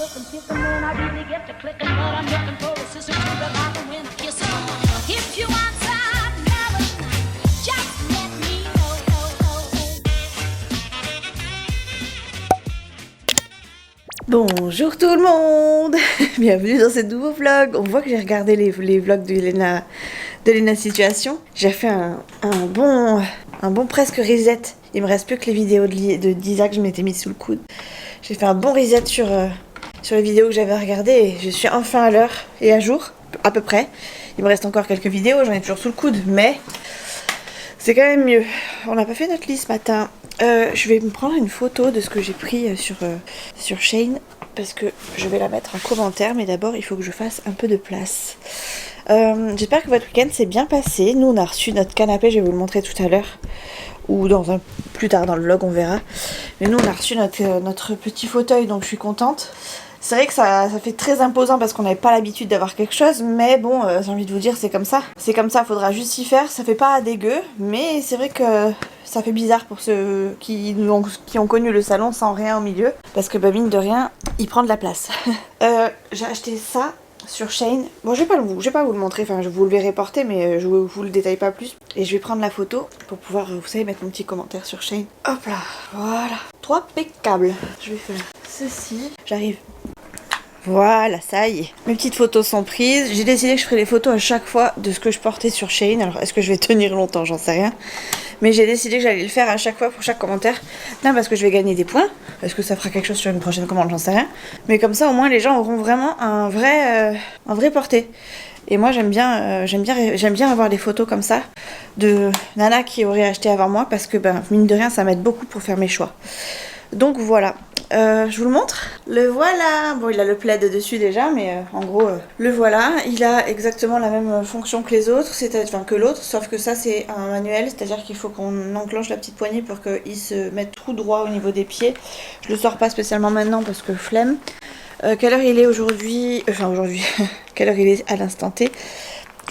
looking, kissing when I really get to clicking, but I'm looking for a sister to the light and when I kiss her. If you want some melon, just let me know. Bonjour tout le monde. Bienvenue dans ce nouveau vlog. On voit que j'ai regardé les vlogs de Lena Situation. J'ai fait un bon presque reset. Il me reste plus que les vidéos de Disa que je m'étais mis sous le coude. J'ai fait un bon reset sur les vidéos que j'avais regardées et je suis enfin à l'heure et à jour, à peu près. Il me reste encore quelques vidéos, j'en ai toujours sous le coude, mais c'est quand même mieux. On n'a pas fait notre liste ce matin. Je vais me prendre une photo de ce que j'ai pris sur Shein parce que je vais la mettre en commentaire, mais d'abord il faut que je fasse un peu de place. J'espère que votre week-end s'est bien passé. Nous on a reçu notre canapé, je vais vous le montrer tout à l'heure ou plus tard dans le vlog on verra. Mais nous on a reçu notre petit fauteuil, donc je suis contente. C'est vrai que ça fait très imposant parce qu'on n'avait pas l'habitude d'avoir quelque chose, mais bon, j'ai envie de vous dire, c'est comme ça. C'est comme ça, faudra juste s'y faire. Ça fait pas dégueu, mais c'est vrai que ça fait bizarre pour ceux qui ont connu le salon sans rien au milieu, parce que mine de rien, il prend de la place. J'ai acheté ça sur Shein. Bon, je vais pas vous le montrer, enfin, vous le verrez porter, mais je vous le détaille pas plus. Et je vais prendre la photo pour pouvoir, vous savez, mettre mon petit commentaire sur Shein. Hop là, voilà. 3 câbles. Je vais faire ceci. J'arrive. Voilà, ça y est. Mes petites photos sont prises. J'ai décidé que je ferais les photos à chaque fois de ce que je portais sur Shein. Alors, est-ce que je vais tenir longtemps? J'en sais rien. Mais j'ai décidé que j'allais le faire à chaque fois pour chaque commentaire. Non, parce que je vais gagner des points. Est-ce que ça fera quelque chose sur une prochaine commande? J'en sais rien. Mais comme ça, au moins, les gens auront vraiment un vrai porté. Et moi, j'aime bien avoir des photos comme ça de Nana qui aurait acheté avant moi. Parce que, mine de rien, ça m'aide beaucoup pour faire mes choix. Donc, voilà. Je vous le montre. Le voilà. Bon, il a le plaid dessus déjà, mais en gros, le voilà. Il a exactement la même fonction que les autres, que l'autre, sauf que ça c'est un manuel, c'est-à-dire qu'il faut qu'on enclenche la petite poignée pour qu'il se mette tout droit au niveau des pieds. Je le sors pas spécialement maintenant parce que flemme. Quelle heure il est aujourd'hui? Quelle heure il est à l'instant T?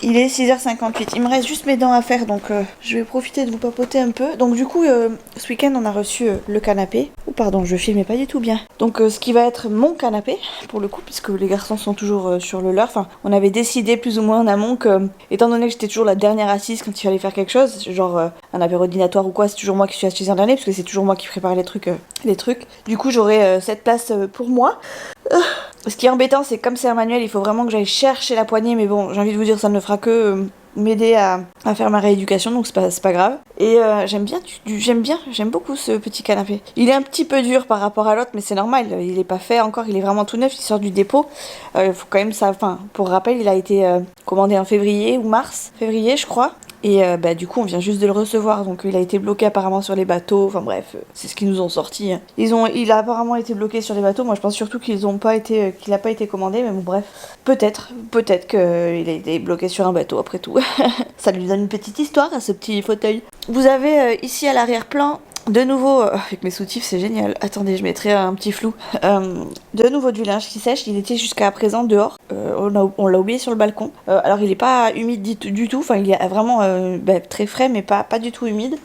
Il est 6h58, il me reste juste mes dents à faire, donc je vais profiter de vous papoter un peu. Donc du coup, ce week-end on a reçu le canapé. Oh pardon, je filmais pas du tout bien. Donc ce qui va être mon canapé, pour le coup, puisque les garçons sont toujours sur le leur. Enfin, on avait décidé plus ou moins en amont que, étant donné que j'étais toujours la dernière assise quand il fallait faire quelque chose, genre un apéro dînatoire ou quoi, c'est toujours moi qui suis assise en dernier, parce que c'est toujours moi qui prépare les trucs. Du coup, j'aurai cette place pour moi. Ce qui est embêtant, c'est que comme c'est un manuel, il faut vraiment que j'aille chercher la poignée, mais bon, j'ai envie de vous dire, ça ne fera que m'aider à faire ma rééducation, donc c'est pas grave. Et j'aime beaucoup ce petit canapé. Il est un petit peu dur par rapport à l'autre, mais c'est normal, il est pas fait encore, il est vraiment tout neuf, il sort du dépôt. Faut quand même ça, enfin, pour rappel, il a été commandé en février ou février je crois. Et du coup on vient juste de le recevoir, donc il a été bloqué apparemment sur les bateaux, enfin bref, c'est ce qu'ils nous ont sorti. Il a apparemment été bloqué sur les bateaux, moi je pense surtout qu'il n'a pas été commandé, mais bon bref, peut-être qu'il a été bloqué sur un bateau après tout. Ça lui donne une petite histoire à ce petit fauteuil. Vous avez ici à l'arrière-plan, de nouveau, avec mes soutifs c'est génial, attendez je mettrai un petit flou, de nouveau du linge qui sèche, il était jusqu'à présent dehors, on l'a oublié sur le balcon, alors il est pas humide du tout, enfin il est vraiment très frais mais pas du tout humide,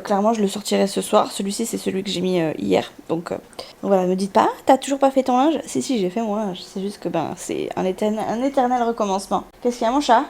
clairement je le sortirai ce soir, celui-ci c'est celui que j'ai mis hier, donc voilà, me dites pas, t'as toujours pas fait ton linge? Si j'ai fait mon linge, c'est juste que c'est un éternel recommencement. Qu'est-ce qu'il y a mon chat?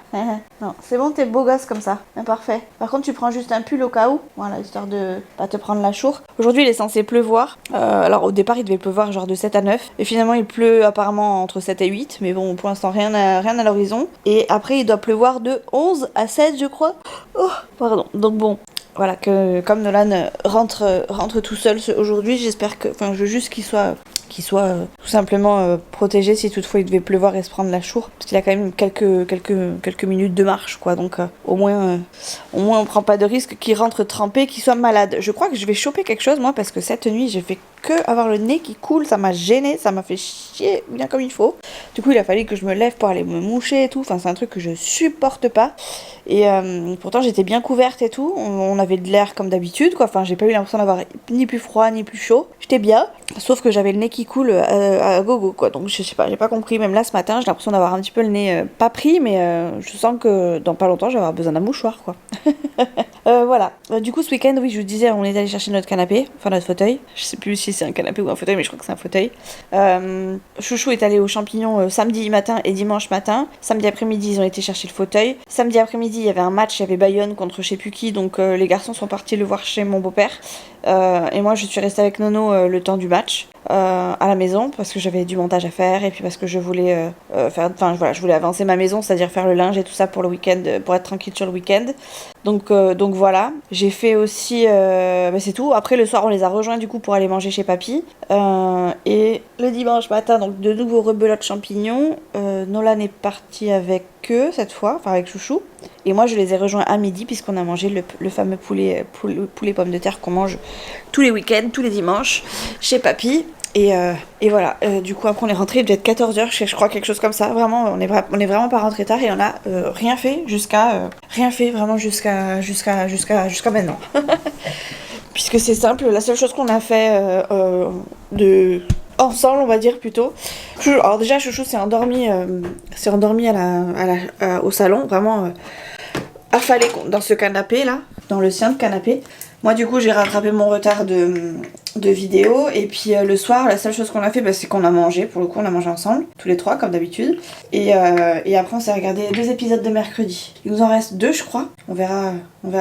Non, c'est bon, t'es beau gosse comme ça, parfait. Par contre tu prends juste un pull au cas où, voilà, histoire de pas te prendre la chour. Aujourd'hui il est censé pleuvoir, alors au départ il devait pleuvoir genre de 7 à 9, et finalement il pleut apparemment entre 7 et 8, mais bon pour l'instant rien à l'horizon, et après il doit pleuvoir de 11 à 16 je crois. Oh, pardon, donc bon. Voilà, que comme Nolan rentre tout seul aujourd'hui, j'espère que, je veux juste qu'il soit tout simplement protégé si toutefois il devait pleuvoir et se prendre la chour, parce qu'il a quand même quelques minutes de marche, quoi, donc au moins on prend pas de risque qu'il rentre trempé, qu'il soit malade. Je crois que je vais choper quelque chose moi, parce que cette nuit j'ai fait que avoir le nez qui coule, ça m'a gêné, ça m'a fait chier bien comme il faut. Du coup il a fallu que je me lève pour aller me moucher et tout, c'est un truc que je supporte pas. Et pourtant j'étais bien couverte et tout, on avait de l'air comme d'habitude, quoi, j'ai pas eu l'impression d'avoir ni plus froid ni plus chaud, j'étais bien, sauf que j'avais le nez qui coule à gogo, quoi, donc je sais pas, j'ai pas compris, même là ce matin j'ai l'impression d'avoir un petit peu le nez pas pris, mais je sens que dans pas longtemps je vais avoir besoin d'un mouchoir, quoi. Voilà, du coup ce week-end, oui je vous disais, on est allé chercher notre canapé, enfin notre fauteuil, je sais plus si si c'est un canapé ou un fauteuil, mais je crois que c'est un fauteuil. Chouchou est allé aux champignons samedi matin et dimanche matin. Samedi après-midi, ils ont été chercher le fauteuil. Samedi après-midi, il y avait un match, il y avait Bayonne contre je sais plus qui, donc les garçons sont partis le voir chez mon beau-père. Et moi, je suis restée avec Nono le temps du match. À la maison parce que j'avais du montage à faire et puis parce que je voulais je voulais avancer ma maison, c'est-à-dire faire le linge et tout ça pour le week-end, pour être tranquille sur le week-end. Donc voilà, j'ai fait aussi c'est tout. Après le soir on les a rejoints du coup pour aller manger chez papy et le dimanche matin donc de nouveau rebelote champignons. Nolan est parti avec eux cette fois, enfin avec Chouchou, et moi je les ai rejoints à midi puisqu'on a mangé le fameux poulet pommes de terre qu'on mange tous les week-ends, tous les dimanches chez papy. Et voilà, du coup après on est rentré, il devait être 14h, je crois, quelque chose comme ça. Vraiment, on est vraiment pas rentré tard et on a rien fait jusqu'à maintenant. Puisque c'est simple, la seule chose qu'on a fait de ensemble, on va dire plutôt. Alors déjà Chouchou s'est endormi au salon, vraiment affalé dans ce canapé là, dans le sien de canapé. Moi du coup j'ai rattrapé mon retard de vidéo et puis le soir la seule chose qu'on a fait c'est qu'on a mangé, pour le coup on a mangé ensemble, tous les trois comme d'habitude et après on s'est regardé 2 épisodes de mercredi. Il nous en reste 2 je crois, on verra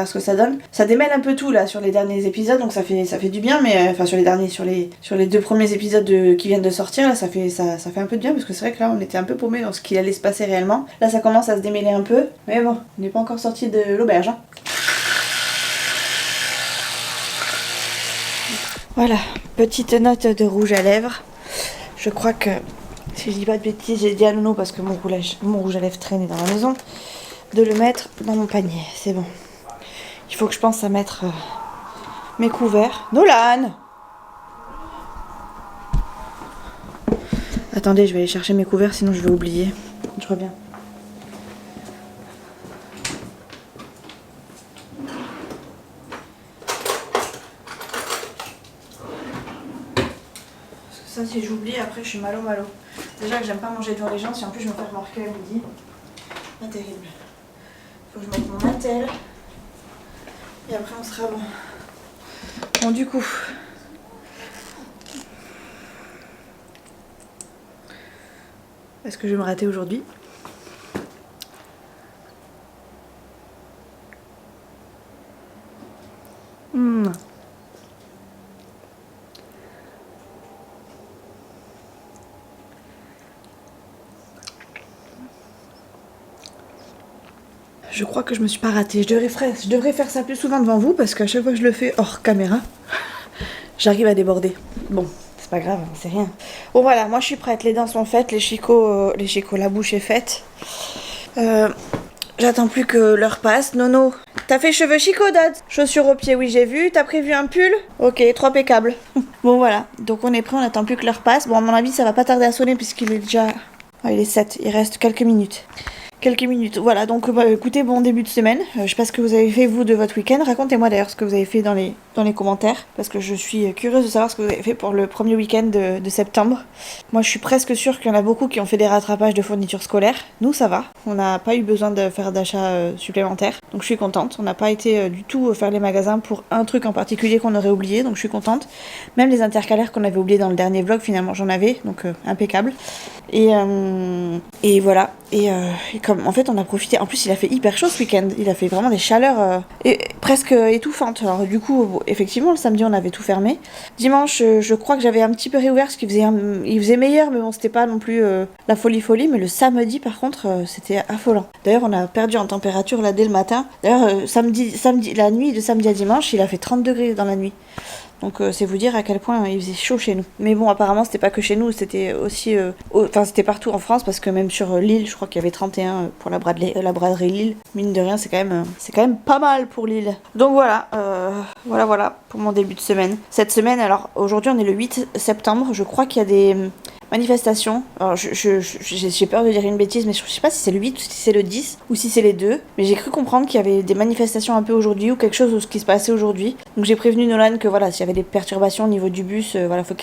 ce que ça donne. Ça démêle un peu tout là sur les derniers épisodes donc ça fait du bien, mais enfin sur les 2 premiers épisodes qui viennent de sortir là ça fait un peu de bien parce que c'est vrai que là on était un peu paumé dans ce qu'il allait se passer réellement. Là ça commence à se démêler un peu mais bon on n'est pas encore sorti de l'auberge hein. Voilà, petite note de rouge à lèvres. Je crois que, si je dis pas de bêtises, j'ai dit à Nono parce que mon rouge à lèvres traînait dans la maison, de le mettre dans mon panier. C'est bon. Il faut que je pense à mettre mes couverts. Nolan! Attendez, je vais aller chercher mes couverts, sinon je vais oublier. Je reviens. Ça, si j'oublie, après je suis malo. Déjà que j'aime pas manger devant les gens, si en plus je me fais remarquer à midi. Pas terrible. Faut que je mette mon attel. Et après on sera bon. Bon du coup. Est-ce que je vais me rater aujourd'hui ? Je crois que je me suis pas ratée. Je devrais faire ça plus souvent devant vous parce qu'à chaque fois que je le fais hors caméra, j'arrive à déborder. Bon, c'est pas grave, c'est rien. Bon voilà, moi je suis prête. Les dents sont faites, les chicots, la bouche est faite. J'attends plus que l'heure passe. Nono, t'as fait cheveux chicots, Dad? Chaussures aux pieds, oui j'ai vu. T'as prévu un pull? Ok, 3 câbles. Bon voilà, donc on est prêt, on attend plus que l'heure passe. Bon à mon avis ça va pas tarder à sonner puisqu'il est déjà... Ah, il est 7, il reste quelques minutes. Voilà, donc écoutez, bon début de semaine. Je sais pas ce que vous avez fait vous de votre week-end. Racontez-moi d'ailleurs ce que vous avez fait dans les commentaires, parce que je suis curieuse de savoir ce que vous avez fait pour le premier week-end de septembre. Moi je suis presque sûre qu'il y en a beaucoup qui ont fait des rattrapages de fournitures scolaires. Nous ça va, on n'a pas eu besoin de faire d'achats supplémentaires, donc je suis contente. On n'a pas été du tout faire les magasins pour un truc en particulier qu'on aurait oublié, donc je suis contente. Même les intercalaires qu'on avait oubliés dans le dernier vlog, finalement j'en avais, donc impeccable. Et voilà, et comme en fait on a profité, en plus il a fait hyper chaud ce week-end, il a fait vraiment des chaleurs presque étouffantes. Alors du coup effectivement le samedi on avait tout fermé. Dimanche je crois que j'avais un petit peu réouvert parce qu'il faisait meilleur, mais bon c'était pas non plus la folie, mais le samedi par contre c'était affolant. D'ailleurs on a perdu en température là dès le matin. D'ailleurs samedi, la nuit de samedi à dimanche il a fait 30 degrés dans la nuit. Donc c'est vous dire à quel point il faisait chaud chez nous. Mais bon apparemment c'était pas que chez nous, c'était aussi c'était partout en France, parce que même sur Lille je crois qu'il y avait 31 pour la braderie Lille. Mine de rien c'est quand même pas mal pour Lille. Donc voilà, voilà pour mon début de semaine. Cette semaine, alors aujourd'hui on est le 8 septembre, je crois qu'il y a des manifestations. Alors j'ai peur de dire une bêtise, mais je sais pas si c'est le 8 ou si c'est le 10 ou si c'est les deux, mais j'ai cru comprendre qu'il y avait des manifestations un peu aujourd'hui ou quelque chose qui se passait aujourd'hui. Donc j'ai prévenu Nolan que voilà, s'il y avait des perturbations au niveau du bus,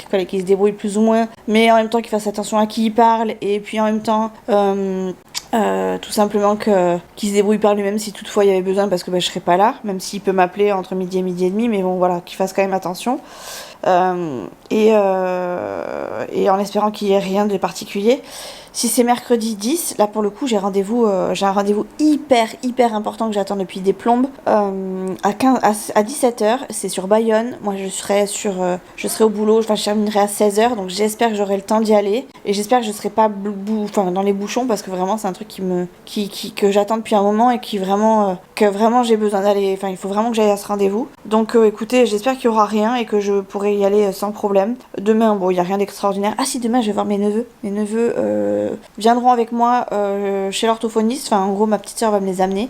fallait qu'il se débrouille plus ou moins, mais en même temps qu'il fasse attention à qui il parle, et puis en même temps tout simplement qu'il se débrouille par lui-même si toutefois il y avait besoin, parce que je serai pas là, même s'il peut m'appeler entre midi et midi et demi, mais bon voilà, qu'il fasse quand même attention. Et en espérant qu'il n'y ait rien de particulier. Si c'est mercredi 10, là pour le coup j'ai un rendez-vous hyper important que j'attends depuis des plombes à 17h, c'est sur Bayonne. Moi je serai au boulot, je terminerai à 16h, donc j'espère que j'aurai le temps d'y aller et j'espère que je serai pas dans les bouchons parce que vraiment c'est un truc que j'attends depuis un moment et que vraiment j'ai besoin d'aller, il faut vraiment que j'aille à ce rendez-vous. Donc écoutez, j'espère qu'il y aura rien et que je pourrai y aller sans problème. Demain, bon, il y a rien d'extraordinaire. Ah si, demain je vais voir mes neveux. Mes neveux viendront avec moi chez l'orthophoniste. En gros, ma petite sœur va me les amener.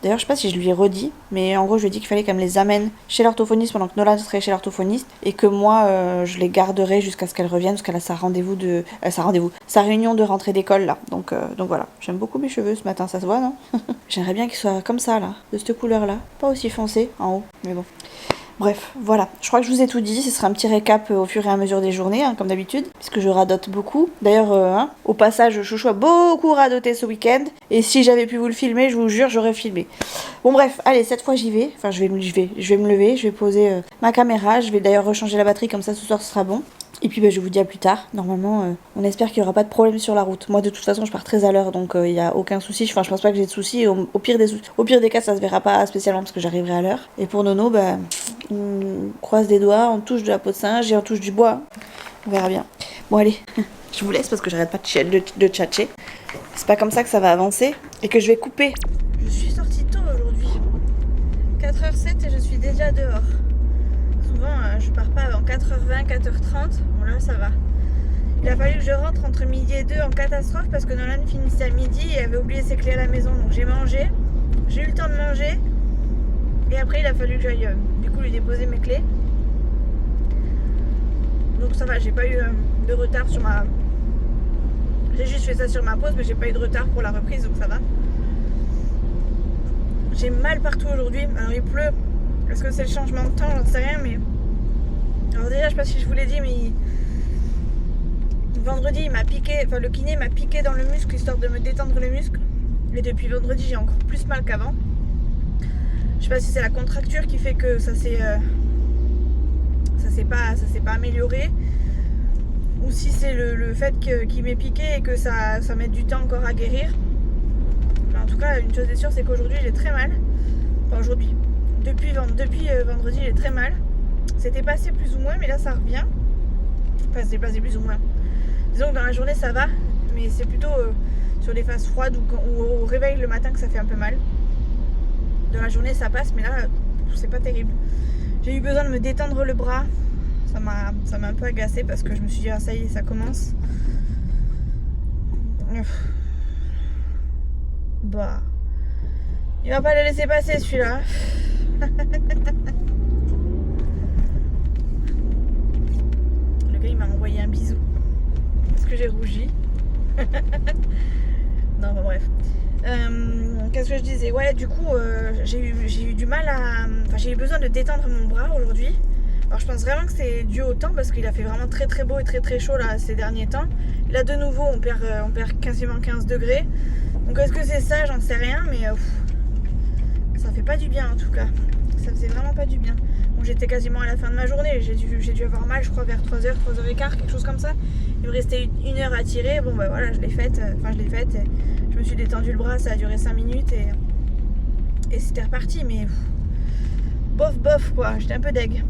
D'ailleurs, je sais pas si je lui ai redit, mais en gros, je lui ai dit qu'il fallait qu'elle me les amène chez l'orthophoniste pendant que Nolan serait chez l'orthophoniste et que moi, je les garderai jusqu'à ce qu'elle revienne, parce qu'elle a sa réunion de rentrée d'école là. Donc voilà. J'aime beaucoup mes cheveux ce matin, ça se voit, non? J'aimerais bien qu'ils soient comme ça là, de cette couleur là, pas aussi foncé en haut, mais bon. Bref, voilà, je crois que je vous ai tout dit, ce sera un petit récap au fur et à mesure des journées, comme d'habitude, puisque je radote beaucoup. D'ailleurs, au passage, Chouchou a beaucoup radoté ce week-end, et si j'avais pu vous le filmer, je vous jure, j'aurais filmé. Bon bref, allez, cette fois j'y vais, je vais me lever, je vais poser ma caméra, je vais d'ailleurs rechanger la batterie, comme ça ce soir ce sera bon. Et puis je vous dis à plus tard. Normalement, on espère qu'il n'y aura pas de problème sur la route. Moi, de toute façon, je pars très à l'heure, donc il n'y a aucun souci. Je pense pas que j'ai de soucis. Au pire des cas, ça se verra pas spécialement parce que j'arriverai à l'heure. Et pour Nono, on croise des doigts, on touche de la peau de singe et on touche du bois. On verra bien. Bon, allez, je vous laisse parce que j'arrête pas de tchatcher. C'est pas comme ça que ça va avancer et que je vais couper. Je suis sortie tôt aujourd'hui. 4h07 et je suis déjà dehors. Souvent, je pars pas avant 4h20, 4h30. Bon, là, ça va. Il a fallu que je rentre entre midi et 2 en catastrophe parce que Nolan finissait à midi et avait oublié ses clés à la maison. Donc, j'ai mangé. J'ai eu le temps de manger. Et après, il a fallu que j'aille du coup lui déposer mes clés. Donc, ça va. J'ai pas eu de retard sur ma. J'ai juste fait ça sur ma pause, mais j'ai pas eu de retard pour la reprise. Donc, ça va. J'ai mal partout aujourd'hui. Alors, il pleut. Est-ce que c'est le changement de temps? J'en sais rien, mais... Alors déjà, je sais pas si je vous l'ai dit, mais... Vendredi, il m'a piqué... le kiné m'a piqué dans le muscle, histoire de me détendre le muscle. Et depuis vendredi, j'ai encore plus mal qu'avant. Je sais pas si c'est la contracture qui fait que ça s'est pas amélioré. Ou si c'est le fait qu'il m'ait piqué et que ça mette du temps encore à guérir. En tout cas, une chose est sûre, c'est qu'aujourd'hui, j'ai très mal. Enfin, aujourd'hui... Depuis vendredi, j'ai très mal. C'était passé plus ou moins, mais là ça revient. Enfin, c'est passé plus ou moins. Disons que dans la journée ça va, mais c'est plutôt sur les phases froides ou au réveil le matin que ça fait un peu mal. Dans la journée ça passe, mais là c'est pas terrible. J'ai eu besoin de me détendre le bras. Ça m'a un peu agacée parce que je me suis dit, ah ça y est, ça commence. Bah, il va pas le laisser passer celui-là. Le gars il m'a envoyé un bisou parce que j'ai rougi. Non, bon, bref. Qu'est-ce que je disais? Ouais, du coup, j'ai eu du mal à. Enfin, j'ai eu besoin de détendre mon bras aujourd'hui. Alors, je pense vraiment que c'est dû au temps parce qu'il a fait vraiment très très beau et très très chaud là ces derniers temps. Et là, de nouveau, on perd quasiment 15 degrés. Donc, est-ce que c'est ça? J'en sais rien, mais ça fait pas du bien en tout cas. Ça faisait vraiment pas du bien. Bon, j'étais quasiment à la fin de ma journée. J'ai dû avoir mal, je crois, vers 3h, 3h15, quelque chose comme ça. Il me restait 1 heure à tirer. Bon, bah voilà, je l'ai faite. Et je me suis détendu le bras, ça a duré 5 minutes et c'était reparti. Mais bof, quoi. J'étais un peu deg.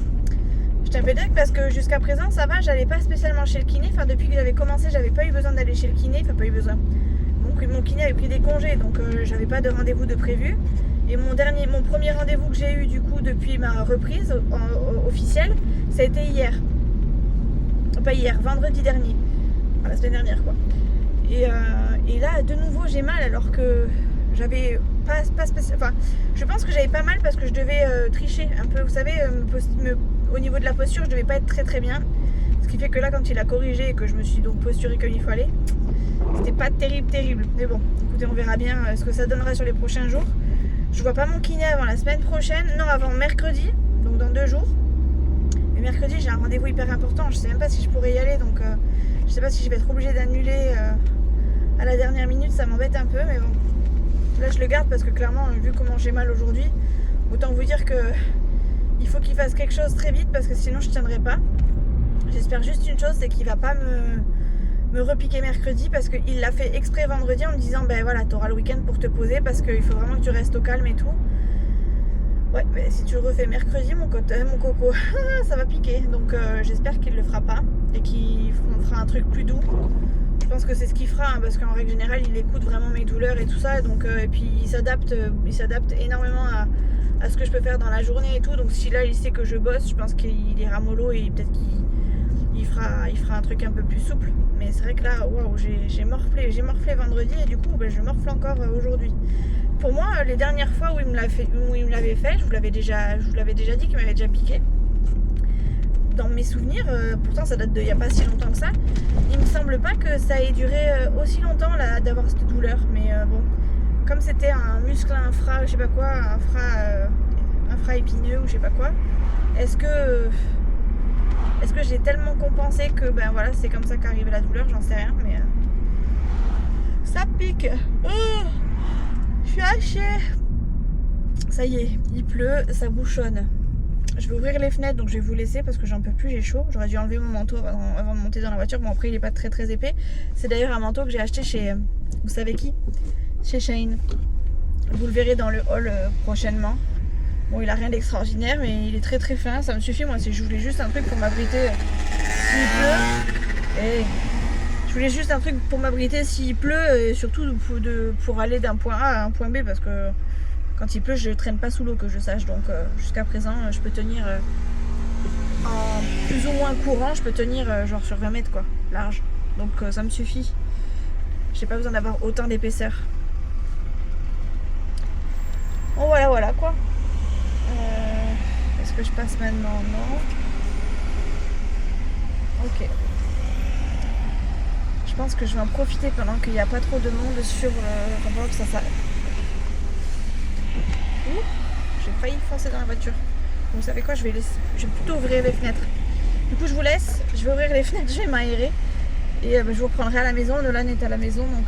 Parce que jusqu'à présent, ça va, j'allais pas spécialement chez le kiné. Enfin, depuis que j'avais commencé, j'avais pas eu besoin d'aller chez le kiné. Enfin, pas eu besoin. Donc, mon kiné avait pris des congés, donc j'avais pas de rendez-vous de prévu. Et mon premier rendez-vous que j'ai eu du coup depuis ma reprise officielle, ça a été hier. Pas hier, vendredi dernier. Enfin, la semaine dernière quoi. Et là, de nouveau, j'ai mal alors que j'avais pas spécial. Enfin, je pense que j'avais pas mal parce que je devais tricher un peu. Vous savez, au niveau de la posture, je devais pas être très très bien. Ce qui fait que là, quand il a corrigé et que je me suis donc posturée comme il fallait, c'était pas terrible. Mais bon, écoutez, on verra bien ce que ça donnera sur les prochains jours. Je vois pas mon kiné avant la semaine prochaine, non, avant mercredi, donc dans 2 jours. Mais mercredi, j'ai un rendez-vous hyper important, je sais même pas si je pourrais y aller, donc je sais pas si je vais être obligée d'annuler à la dernière minute, ça m'embête un peu, mais bon. Là, je le garde parce que clairement, vu comment j'ai mal aujourd'hui, autant vous dire que il faut qu'il fasse quelque chose très vite parce que sinon je tiendrai pas. J'espère juste une chose, c'est qu'il va pas me repiquer mercredi parce qu'il l'a fait exprès vendredi en me disant ben voilà, t'auras le week-end pour te poser parce qu'il faut vraiment que tu restes au calme et tout. Ouais, mais si tu le refais mercredi, mon coco, ça va piquer. Donc j'espère qu'il le fera pas et qu'on fera un truc plus doux. Je pense que c'est ce qu'il fera hein, parce qu'en règle générale, il écoute vraiment mes douleurs et tout ça. Donc, et puis il s'adapte énormément à ce que je peux faire dans la journée et tout. Donc si là il sait que je bosse, je pense qu'il ira mollo et peut-être qu'il fera un truc un peu plus souple. Mais c'est vrai que là, waouh, j'ai morflé vendredi et du coup ben, je morfle encore aujourd'hui. Pour moi, les dernières fois où il me l'avait fait, je vous l'avais déjà dit qu'il m'avait déjà piqué. Dans mes souvenirs, pourtant ça date d'il n'y a pas si longtemps que ça, il me semble pas que ça ait duré aussi longtemps là d'avoir cette douleur. Mais bon, comme c'était un muscle infra, je sais pas quoi, infra épineux ou je sais pas quoi, est-ce que j'ai tellement compensé que ben voilà, c'est comme ça qu'arrive la douleur, j'en sais rien, mais ça pique. Je suis hachée. Ça y est, il pleut, ça bouchonne. Je vais ouvrir les fenêtres, donc je vais vous laisser parce que j'en peux plus, j'ai chaud. J'aurais dû enlever mon manteau avant de monter dans la voiture. Bon, après, il est pas très très épais. C'est d'ailleurs un manteau que j'ai acheté chez, vous savez qui? Chez Shein. Vous le verrez dans le haul prochainement. Bon, il a rien d'extraordinaire, mais il est très très fin. Ça me suffit, moi, je voulais juste un truc pour m'abriter s'il pleut. Et je voulais juste un truc pour m'abriter s'il pleut et surtout pour aller d'un point A à un point B parce que quand il pleut, je traîne pas sous l'eau que je sache. Donc jusqu'à présent, je peux tenir en plus ou moins courant, je peux tenir genre sur 20 mètres quoi, large. Donc ça me suffit. J'ai pas besoin d'avoir autant d'épaisseur. Bon voilà quoi. Est-ce que je passe maintenant? Non. Ok. Je pense que je vais en profiter pendant qu'il n'y a pas trop de monde sur pendant que ça s'arrête. J'ai failli foncer dans la voiture. Vous savez quoi, je vais plutôt ouvrir les fenêtres. Du coup je vous laisse, je vais ouvrir les fenêtres, je vais m'aérer. Et je vous reprendrai à la maison, Nolan est à la maison donc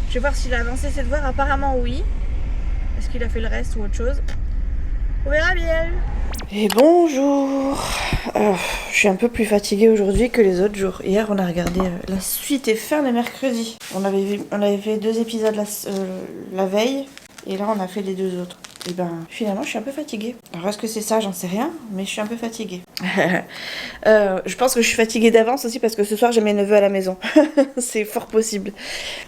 je vais voir s'il a avancé ses devoirs, apparemment oui. Est-ce qu'il a fait le reste ou autre chose? On verra bien. Et bonjour. Je suis un peu plus fatiguée aujourd'hui que les autres jours. Hier on a regardé la suite et fin de mercredi. On avait fait 2 épisodes la veille. Et là on a fait les 2 autres. Et ben finalement je suis un peu fatiguée. Alors est-ce que c'est ça, j'en sais rien, mais je suis un peu fatiguée. Je pense que je suis fatiguée d'avance aussi parce que ce soir j'ai mes neveux à la maison. C'est fort possible.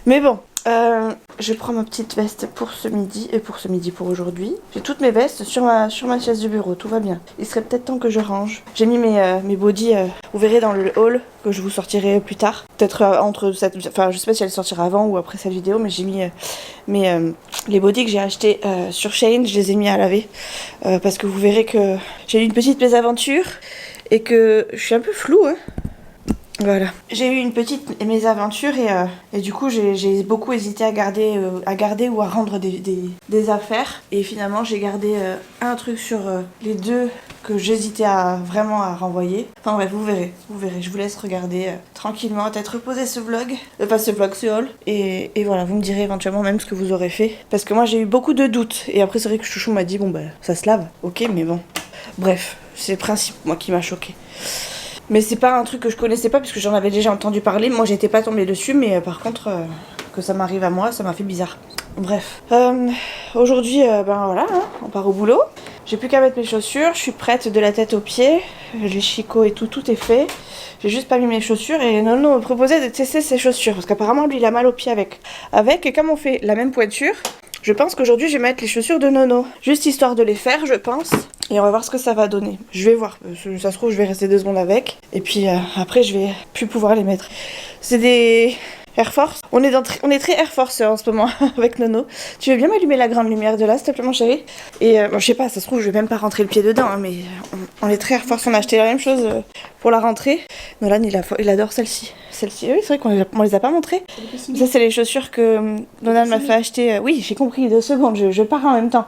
Mais bon, je prends ma petite veste pour ce midi et pour aujourd'hui. J'ai toutes mes vestes sur ma chaise du bureau, tout va bien. Il serait peut-être temps que je range. J'ai mis mes bodys, vous verrez dans le haul que je vous sortirai plus tard. Peut-être enfin je sais pas si elle sortira avant ou après cette vidéo, mais j'ai mis les bodys que j'ai achetés sur Shein, je les ai mis à laver parce que vous verrez que j'ai eu une petite mésaventure et que je suis un peu floue hein. Voilà. J'ai eu une petite mésaventure et du coup j'ai beaucoup hésité à garder ou à rendre des affaires. Et finalement j'ai gardé un truc sur les 2 que j'hésitais vraiment à renvoyer. Enfin bref, vous verrez. Je vous laisse regarder tranquillement, peut-être reposer ce haul. Et voilà, vous me direz éventuellement même ce que vous aurez fait. Parce que moi j'ai eu beaucoup de doutes. Et après c'est vrai que Chouchou m'a dit bon bah ça se lave, ok mais bon. Bref, c'est le principe moi qui m'a choqué. Mais c'est pas un truc que je connaissais pas puisque j'en avais déjà entendu parler. Moi j'étais pas tombée dessus mais par contre que ça m'arrive à moi ça m'a fait bizarre. Bref. Aujourd'hui ben voilà hein, on part au boulot. J'ai plus qu'à mettre mes chaussures. Je suis prête de la tête aux pieds. Les chicots et tout est fait. J'ai juste pas mis mes chaussures et Nono me proposait de tester ses chaussures parce qu'apparemment lui il a mal aux pieds avec. Et comme on fait la même pointure, je pense qu'aujourd'hui je vais mettre les chaussures de Nono. Juste histoire de les faire je pense. Et on va voir ce que ça va donner. Je vais voir. Ça se trouve, je vais rester 2 secondes avec. Et puis après, je vais plus pouvoir les mettre. C'est des Air Force. On est très Air Force en ce moment avec Nono. Tu veux bien m'allumer la grande lumière de là, s'il te plaît, mon chéri? Et bon, je sais pas, ça se trouve, je vais même pas rentrer le pied dedans. Hein, mais on est très Air Force. On a acheté la même chose pour la rentrée. Nolan, il adore celle-ci. Oui, c'est vrai qu'on les a pas montrées. Ça, c'est les chaussures que Nolan m'a fait acheter. Oui, j'ai compris. 2 secondes, je pars en même temps.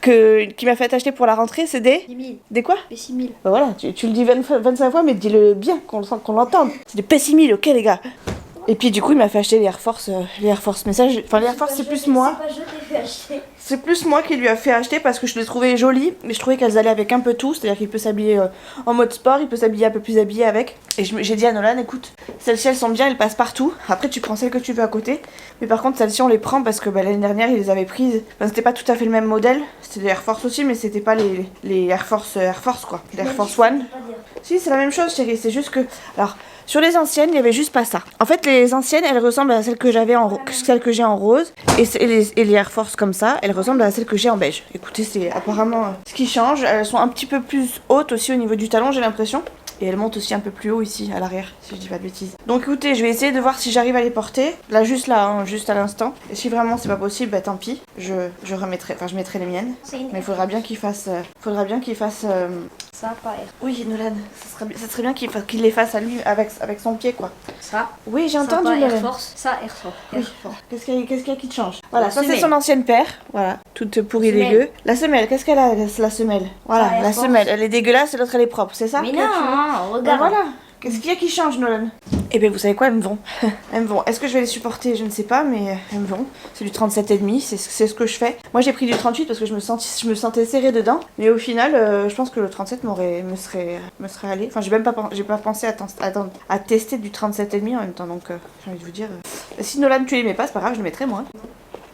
Qui m'a fait acheter pour la rentrée, c'est des... P6000. Des quoi? P6000. Bah voilà, tu le dis 25 fois, mais dis-le bien, qu'on l'entende. C'est des P6000, ok les gars. Et puis du coup, il m'a fait acheter les Air Force messages. Enfin, les Air Force, c'est plus moi. C'est pas je t'ai fait acheter. C'est plus moi qui lui a fait acheter parce que je les trouvais jolies, mais je trouvais qu'elles allaient avec un peu tout, c'est-à-dire qu'il peut s'habiller en mode sport, il peut s'habiller un peu plus habillé avec. Et j'ai dit à Nolan, écoute, celles-ci elles sont bien, elles passent partout. Après tu prends celles que tu veux à côté, mais par contre celles-ci on les prend parce que l'année dernière ils les avaient prises. Enfin, c'était pas tout à fait le même modèle, c'était des Air Force aussi, mais c'était pas les Air Force quoi, les Air Force One. Si, c'est la même chose chérie, c'est juste que... Alors, sur les anciennes, il n'y avait juste pas ça. En fait, les anciennes, elles ressemblent à celles que j'avais celles que j'ai en rose. Et les Air Force comme ça, elles ressemblent à celles que j'ai en beige. Écoutez, c'est apparemment ce qui change. Elles sont un petit peu plus hautes aussi au niveau du talon, j'ai l'impression. Et elles montent aussi un peu plus haut ici, à l'arrière, si je dis pas de bêtises. Donc écoutez, je vais essayer de voir si j'arrive à les porter. Là, juste à l'instant. Et si vraiment c'est pas possible, bah tant pis. Je mettrai les miennes. Mais il faudra bien qu'il fasse... Ça, pas Air. Oui, Nolan, ça serait bien qu'il les fasse à lui avec son pied, quoi. Ça. Oui, j'ai Ça, entendu, pas Air Nolan. Force. Ça, Air Force. Oui. Qu'est-ce qu'il y a qui te change? Voilà, La ça c'est semelle. son ancienne paire. Voilà, toute pourrie Semelle. dégueu. La semelle, qu'est-ce qu'elle a, la semelle? Voilà, Air la Force. semelle, elle est dégueulasse et l'autre elle est propre, c'est ça? Mais que non, tu veux hein, Ben regarde. voilà. Qu'est-ce qu'il y a qui change, Nolan? Eh bien, vous savez quoi, elles me vont. Elles me vont. Est-ce que je vais les supporter? Je ne sais pas, mais elles me vont. C'est du 37,5, c'est ce que je fais. Moi, j'ai pris du 38 parce que je me sentais serrée dedans. Mais au final, je pense que le 37 me serait allé. Enfin, j'ai pas pensé à tester du 37,5 en même temps. Donc, j'ai envie de vous dire... Si Nolan, tu les mets pas, c'est pas grave, je les mettrai moi.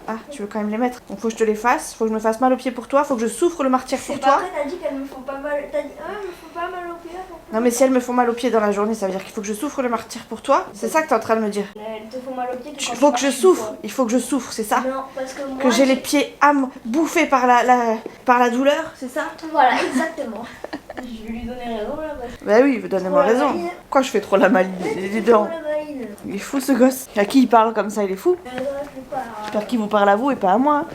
Ah, tu veux quand même les mettre. Donc faut que je te les fasse, faut que je me fasse mal aux pieds pour toi, faut que je souffre le martyr pour toi. Après, t'as dit qu'elles me font pas mal. T'as dit, elles me font pas mal au pied. Non mais si elles me font mal aux pieds dans la journée, ça veut dire qu'il faut que je souffre le martyr pour toi. C'est ça que t'es en train de me dire. Elles te font mal au pied. Il faut que je souffre, il faut que je souffre, c'est ça? Non, parce que moi. Que j'ai les pieds bouffés par la douleur, c'est ça? Voilà, exactement. Je vais lui donner raison là. Bah oui, donnez-moi Trop la raison. maline. Pourquoi je fais trop la maline? Dis donc. Il est fou ce gosse. À qui il parle comme ça, il est fou. J'espère qu'il vous parle à vous et pas à moi.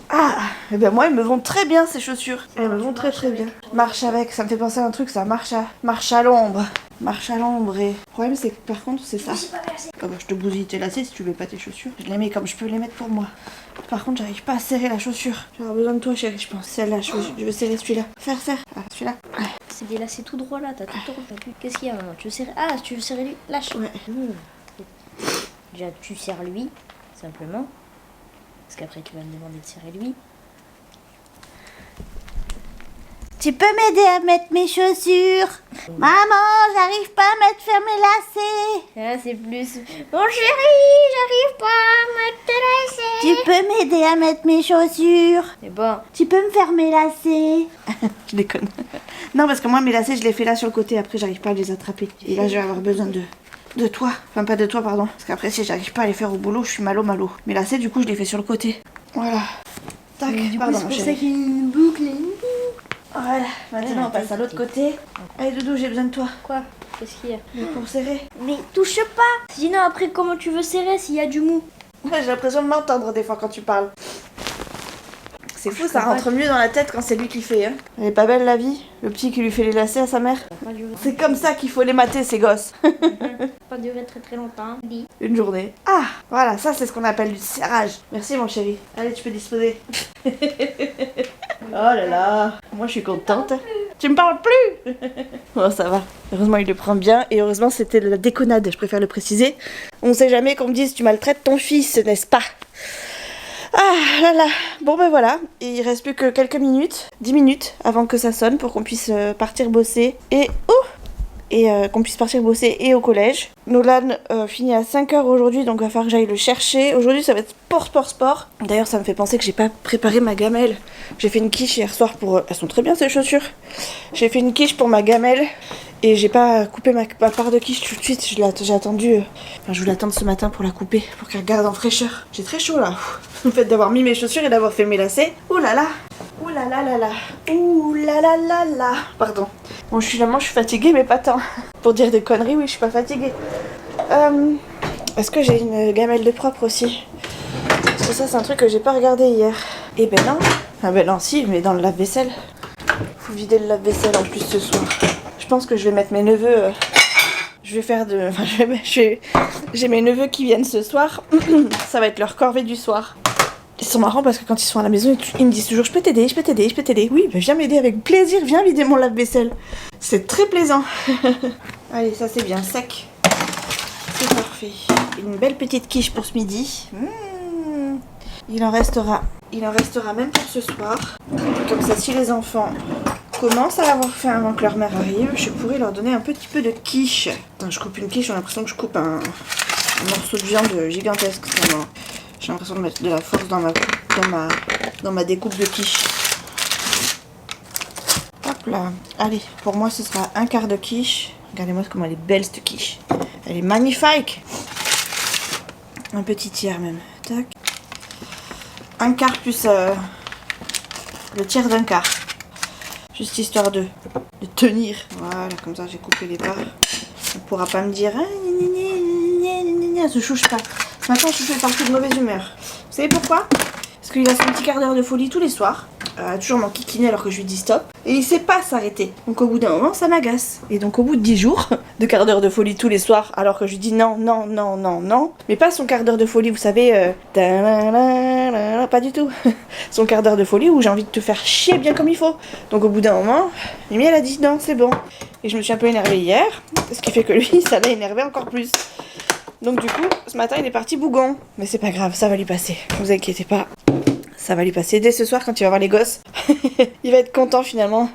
Ah, et ben moi, elles me vont très bien ces chaussures. Elles me vont très très bien. Marche avec, ça me fait penser à un truc, ça. Marche à l'ombre. Marche à l'ombre et... Le problème c'est que par contre c'est ça. Oh, bah, je te bousille tes lacets si tu veux pas tes chaussures. Je les mets comme je peux les mettre pour moi. Par contre j'arrive pas à serrer la chaussure. J'aurai besoin de toi chérie, je pense. Celle-là, je veux serrer celui-là. Serre. Ah, celui-là. Ouais. C'est des lacets tout droit là, t'as tout droit. Qu'est-ce qu'il y a maman? Tu veux serrer? Ah, tu veux serrer lui? Lâche. Ouais. Déjà, tu serres lui, simplement. Parce qu'après, tu vas me demander de serrer lui. Tu peux m'aider à mettre mes chaussures? Maman, j'arrive pas à faire mes lacets. Ah, c'est plus. Mon chéri, j'arrive pas à mettre tes lacets. Tu peux m'aider à mettre mes chaussures? Mais bon, Tu peux me faire mes lacets? Je déconne. Non parce que moi mes lacets je les fais là sur le côté, après j'arrive pas à les attraper. Et là je vais avoir besoin de toi. Enfin pas de toi pardon. Parce qu'après si j'arrive pas à les faire au boulot, je suis malo. Mes lacets du coup je les fais sur le côté. Voilà. Tac, pardon c'est pour chérie. ça qu'il y a une boucle. Voilà, maintenant on passe à l'autre côté. Allez Doudou, j'ai besoin de toi. Quoi? Qu'est-ce qu'il y a? Pour serrer. Mais touche pas. Sinon, après, comment tu veux serrer s'il y a du mou? Ouais, j'ai l'impression de m'entendre des fois quand tu parles. C'est fou, ça rentre mieux dans la tête quand c'est lui qui fait. Hein. Elle est pas belle la vie? Le petit qui lui fait les lacets à sa mère. C'est comme ça qu'il faut les mater ces gosses. Pas durer très très longtemps. Dis. Une journée. Ah, voilà, ça c'est ce qu'on appelle du serrage. Merci mon chéri. Allez, tu peux disposer. Oh là là, moi je suis contente. Tu me parles plus. Oh ça va. Heureusement il le prend bien et heureusement c'était de la déconnade, je préfère le préciser. On sait jamais qu'on me dise tu maltraites ton fils, n'est-ce pas? Ah là là. Bon ben voilà, il reste plus que quelques minutes, 10 minutes avant que ça sonne pour qu'on puisse partir bosser et qu'on puisse partir bosser et au collège. Nolan finit à 5h aujourd'hui, donc il va falloir que j'aille le chercher. Aujourd'hui, ça va être sport. D'ailleurs, ça me fait penser que j'ai pas préparé ma gamelle. J'ai fait une quiche hier soir pour... Elles sont très bien, ces chaussures. J'ai fait une quiche pour ma gamelle et j'ai pas coupé ma part de quiche tout de suite. J'ai attendu... Enfin, je voulais attendre ce matin pour la couper, pour qu'elle garde en fraîcheur. J'ai très chaud, là. Le fait d'avoir mis mes chaussures et d'avoir fait mes lacets. Ouh là là. Ouh là là là là. Ouh là là là là. Pardon. Bon, je suis fatiguée, mais pas tant. Pour dire des conneries, oui, je suis pas fatiguée. Est-ce que j'ai une gamelle de propre aussi? Parce que ça, c'est un truc que j'ai pas regardé hier. Eh ben non. Ah ben non, si, mais dans le lave-vaisselle. Faut vider le lave-vaisselle en plus ce soir. Je pense que je vais mettre mes neveux... Je vais faire de... Enfin, j'ai mes neveux qui viennent ce soir. Ça va être leur corvée du soir. Ils sont marrants parce que quand ils sont à la maison, ils me disent toujours je peux t'aider. Oui, bah viens m'aider avec plaisir, viens vider mon lave-vaisselle. C'est très plaisant. Allez, ça c'est bien sec. C'est parfait. Une belle petite quiche pour ce midi. Il en restera même pour ce soir. Comme ça, si les enfants commencent à l'avoir fait avant que leur mère arrive, je pourrais leur donner un petit peu de quiche. Attends, je coupe une quiche, j'ai l'impression que je coupe un morceau de viande gigantesque. J'ai l'impression de mettre de la force dans ma découpe de quiche. Hop là. Allez, pour moi ce sera un quart de quiche. Regardez-moi comment elle est belle cette quiche. Elle est magnifique. Un petit tiers même. Tac. Un quart plus le tiers d'un quart. Juste histoire de tenir. Voilà, comme ça j'ai coupé les parts. On ne pourra pas me dire se chouche pas. Ce matin, Chouchou est parti de mauvaise humeur. Vous savez pourquoi? Parce qu'il a son petit quart d'heure de folie tous les soirs. Toujours m'enquiquiner alors que je lui dis stop. Et il sait pas s'arrêter. Donc au bout d'un moment, ça m'agace. Et donc au bout de 10 jours, de quart d'heure de folie tous les soirs, alors que je lui dis non, non, non, non, non. Mais pas son quart d'heure de folie, vous savez, pas du tout. Son quart d'heure de folie où j'ai envie de te faire chier bien comme il faut. Donc au bout d'un moment, Mimi elle a dit non, c'est bon. Et je me suis un peu énervée hier. Ce qui fait que lui, ça l'a énervé encore plus. Donc du coup, ce matin, il est parti bougon. Mais c'est pas grave, ça va lui passer. Ne vous inquiétez pas. Ça va lui passer dès ce soir quand il va voir les gosses. Il va être content finalement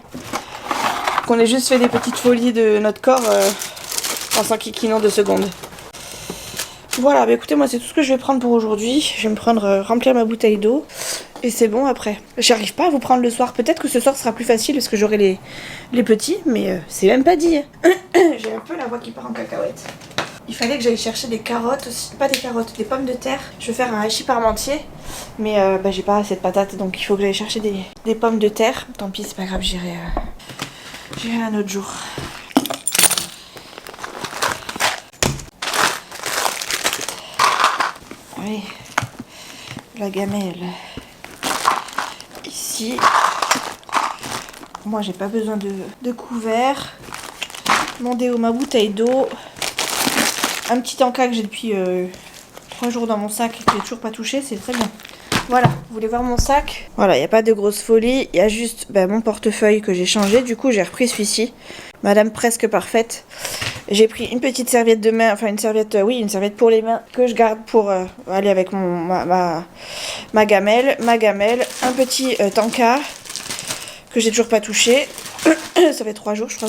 qu'on ait juste fait des petites folies de notre corps en s'enquiquinant 2 secondes. Voilà, bah écoutez, moi c'est tout ce que je vais prendre pour aujourd'hui. Je vais me prendre remplir ma bouteille d'eau et c'est bon après. J'arrive pas à vous prendre le soir. Peut-être que ce soir sera plus facile parce que j'aurai les petits, mais c'est même pas dit. J'ai un peu la voix qui part en cacahuète. Il fallait que j'aille chercher des carottes aussi, pas des carottes, des pommes de terre. Je vais faire un hachis parmentier, mais j'ai pas assez de patates, donc il faut que j'aille chercher des pommes de terre. Tant pis, c'est pas grave, j'irai un autre jour. Oui, la gamelle. Ici, moi j'ai pas besoin de couvert. Mon déo, ma bouteille d'eau. Un petit encas que j'ai depuis 3 jours dans mon sac et que j'ai toujours pas touché, c'est très bien. Voilà, vous voulez voir mon sac? Voilà, il n'y a pas de grosse folie, il y a juste mon portefeuille que j'ai changé, du coup j'ai repris celui-ci. Madame presque parfaite. J'ai pris une petite serviette de main, enfin une serviette pour les mains que je garde pour aller avec ma gamelle, un petit tanka que j'ai toujours pas touché. Ça fait 3 jours, je crois,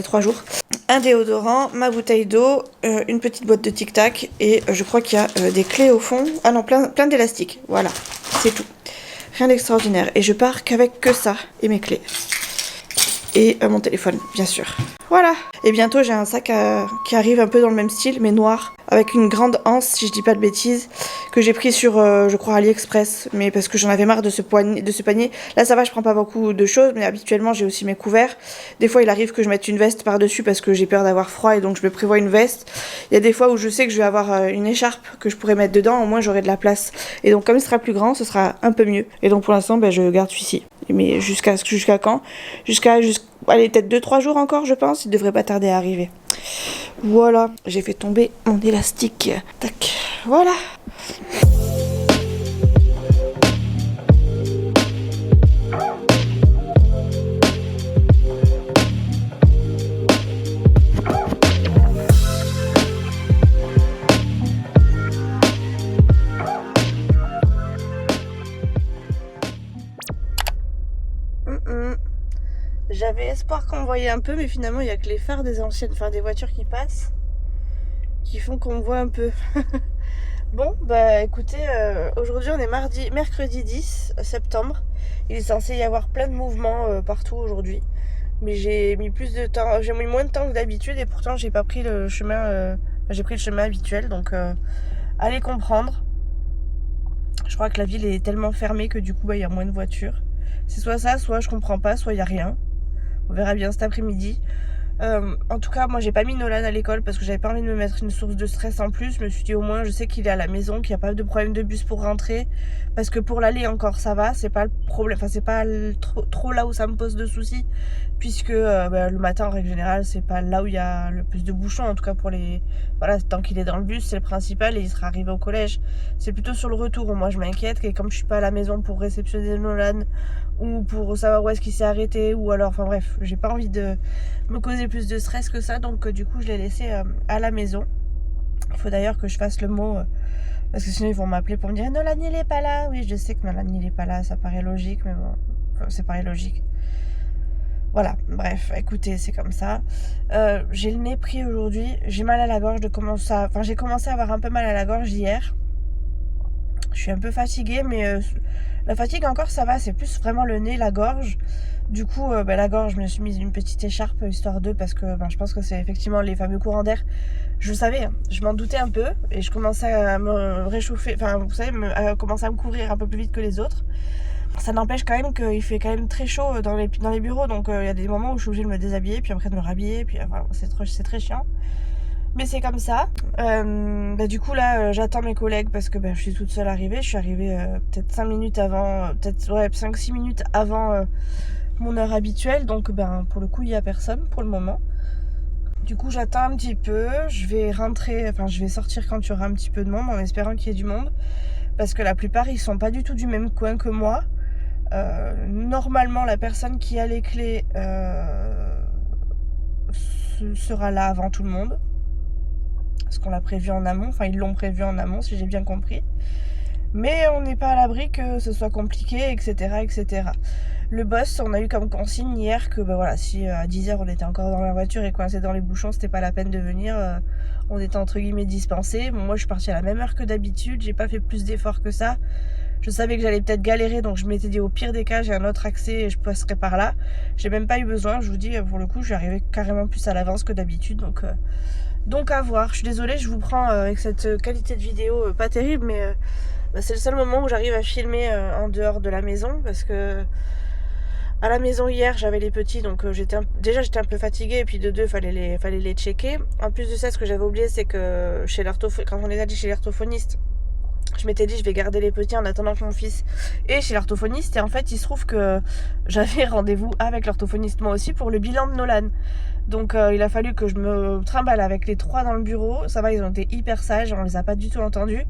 3 jours. Un déodorant, ma bouteille d'eau, une petite boîte de Tic Tac et je crois qu'il y a des clés au fond. Ah non, plein d'élastiques. Voilà, c'est tout. Rien d'extraordinaire. Et je pars qu'avec que ça et mes clés. Et mon téléphone, bien sûr. Voilà. Et bientôt, j'ai un sac qui arrive un peu dans le même style, mais noir, avec une grande anse, si je dis pas de bêtises, que j'ai pris sur, je crois, AliExpress, mais parce que j'en avais marre de ce panier. Là, ça va, je prends pas beaucoup de choses, mais habituellement, j'ai aussi mes couverts. Des fois, il arrive que je mette une veste par-dessus parce que j'ai peur d'avoir froid et donc je me prévois une veste. Il y a des fois où je sais que je vais avoir une écharpe que je pourrais mettre dedans, au moins j'aurai de la place. Et donc, comme il sera plus grand, ce sera un peu mieux. Et donc, pour l'instant, je garde celui-ci. Mais jusqu'à quand? Allez, peut-être 2-3 jours encore, je pense. Il devrait pas tarder à arriver. Voilà, j'ai fait tomber mon élastique. Tac, voilà. J'avais espoir qu'on me voyait un peu, mais finalement il n'y a que les phares des des voitures qui passent qui font qu'on me voit un peu. Bon, écoutez, aujourd'hui on est mercredi 10 septembre. Il est censé y avoir plein de mouvements partout aujourd'hui, mais j'ai mis moins de temps que d'habitude et pourtant j'ai pas pris le chemin. J'ai pris le chemin habituel, donc allez comprendre. Je crois que la ville est tellement fermée que du coup il y a moins de voitures. C'est soit ça, soit je comprends pas, soit il y a rien. On verra bien cet après-midi. En tout cas, moi j'ai pas mis Nolan à l'école parce que j'avais pas envie de me mettre une source de stress en plus. Je me suis dit au moins je sais qu'il est à la maison, qu'il n'y a pas de problème de bus pour rentrer. Parce que pour l'aller encore ça va, c'est pas le problème, enfin c'est pas trop là où ça me pose de soucis. Puisque le matin en règle générale c'est pas là où il y a le plus de bouchons. En tout cas pour les... Voilà, tant qu'il est dans le bus c'est le principal et il sera arrivé au collège. C'est plutôt sur le retour où moi je m'inquiète. Et comme je suis pas à la maison pour réceptionner Nolan ou pour savoir où est-ce qu'il s'est arrêté ou alors, enfin bref, j'ai pas envie de me causer plus de stress que ça, donc du coup je l'ai laissé à la maison. Faut d'ailleurs que je fasse le mot, parce que sinon ils vont m'appeler pour me dire Nolan il est pas là. Oui, je sais que Nolan il est pas là, ça paraît logique, mais bon, enfin, c'est pas logique. Voilà, bref, écoutez, c'est comme ça. J'ai le nez pris aujourd'hui, j'ai mal à la gorge j'ai commencé à avoir un peu mal à la gorge hier. Je suis un peu fatiguée, mais la fatigue encore ça va, c'est plus vraiment le nez, la gorge. Du coup, la gorge, je me suis mise une petite écharpe histoire d'eux parce que je pense que c'est effectivement les fameux courants d'air. Je le savais, hein, je m'en doutais un peu et je commençais à me réchauffer, enfin vous savez, commencer à me couvrir un peu plus vite que les autres. Ça n'empêche quand même qu'il fait quand même très chaud dans les bureaux, donc il y a des moments où je suis obligée de me déshabiller, puis après de me rhabiller, puis voilà, c'est très chiant. Mais c'est comme ça. Du coup là, j'attends mes collègues parce que je suis toute seule arrivée. Je suis arrivée peut-être 5 minutes avant, 5-6 minutes avant mon heure habituelle. Donc pour le coup, il n'y a personne pour le moment. Du coup, j'attends un petit peu. Je vais sortir quand il y aura un petit peu de monde en espérant qu'il y ait du monde. Parce que la plupart, ils sont pas du tout du même coin que moi. Normalement, la personne qui a les clés sera là avant tout le monde. Parce qu'on l'a prévu en amont, enfin ils l'ont prévu en amont si j'ai bien compris. Mais on n'est pas à l'abri que ce soit compliqué, etc. etc. Le boss, on a eu comme consigne hier que si à 10h on était encore dans la voiture et coincé dans les bouchons, c'était pas la peine de venir. On était entre guillemets dispensés. Bon, moi je suis partie à la même heure que d'habitude, j'ai pas fait plus d'efforts que ça. Je savais que j'allais peut-être galérer, donc je m'étais dit au pire des cas j'ai un autre accès et je passerai par là. J'ai même pas eu besoin, je vous dis pour le coup je suis arrivée carrément plus à l'avance que d'habitude, donc à voir. Je suis désolée, je vous prends avec cette qualité de vidéo pas terrible, mais c'est le seul moment où j'arrive à filmer en dehors de la maison, parce que à la maison hier j'avais les petits, donc j'étais un peu fatiguée, et puis de deux fallait les checker. En plus de ça, ce que j'avais oublié, c'est que quand on est allé chez l'orthophoniste, je m'étais dit je vais garder les petits en attendant que mon fils est chez l'orthophoniste, et en fait il se trouve que j'avais rendez-vous avec l'orthophoniste moi aussi pour le bilan de Nolan. Donc il a fallu que je me trimballe avec les 3 dans le bureau. Ça va, ils ont été hyper sages, on les a pas du tout entendus.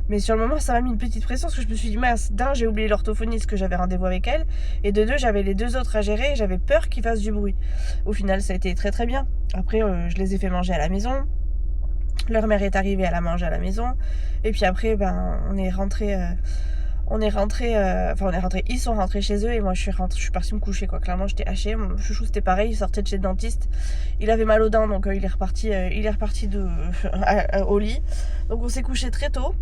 Mais sur le moment, ça m'a mis une petite pression parce que je me suis dit, mince, d'un, j'ai oublié l'orthophoniste que j'avais rendez-vous avec elle. Et de deux, j'avais les 2 autres à gérer et j'avais peur qu'ils fassent du bruit. Au final, ça a été très très bien. Après, je les ai fait manger à la maison. Leur mère est arrivée, elle a mangé à la maison. Et puis après, on est rentré... ils sont rentrés chez eux et moi je suis partie me coucher quoi. Clairement j'étais hachée. Mon chouchou c'était pareil, il sortait de chez le dentiste, il avait mal aux dents, donc il est reparti au lit. Donc on s'est couché très tôt.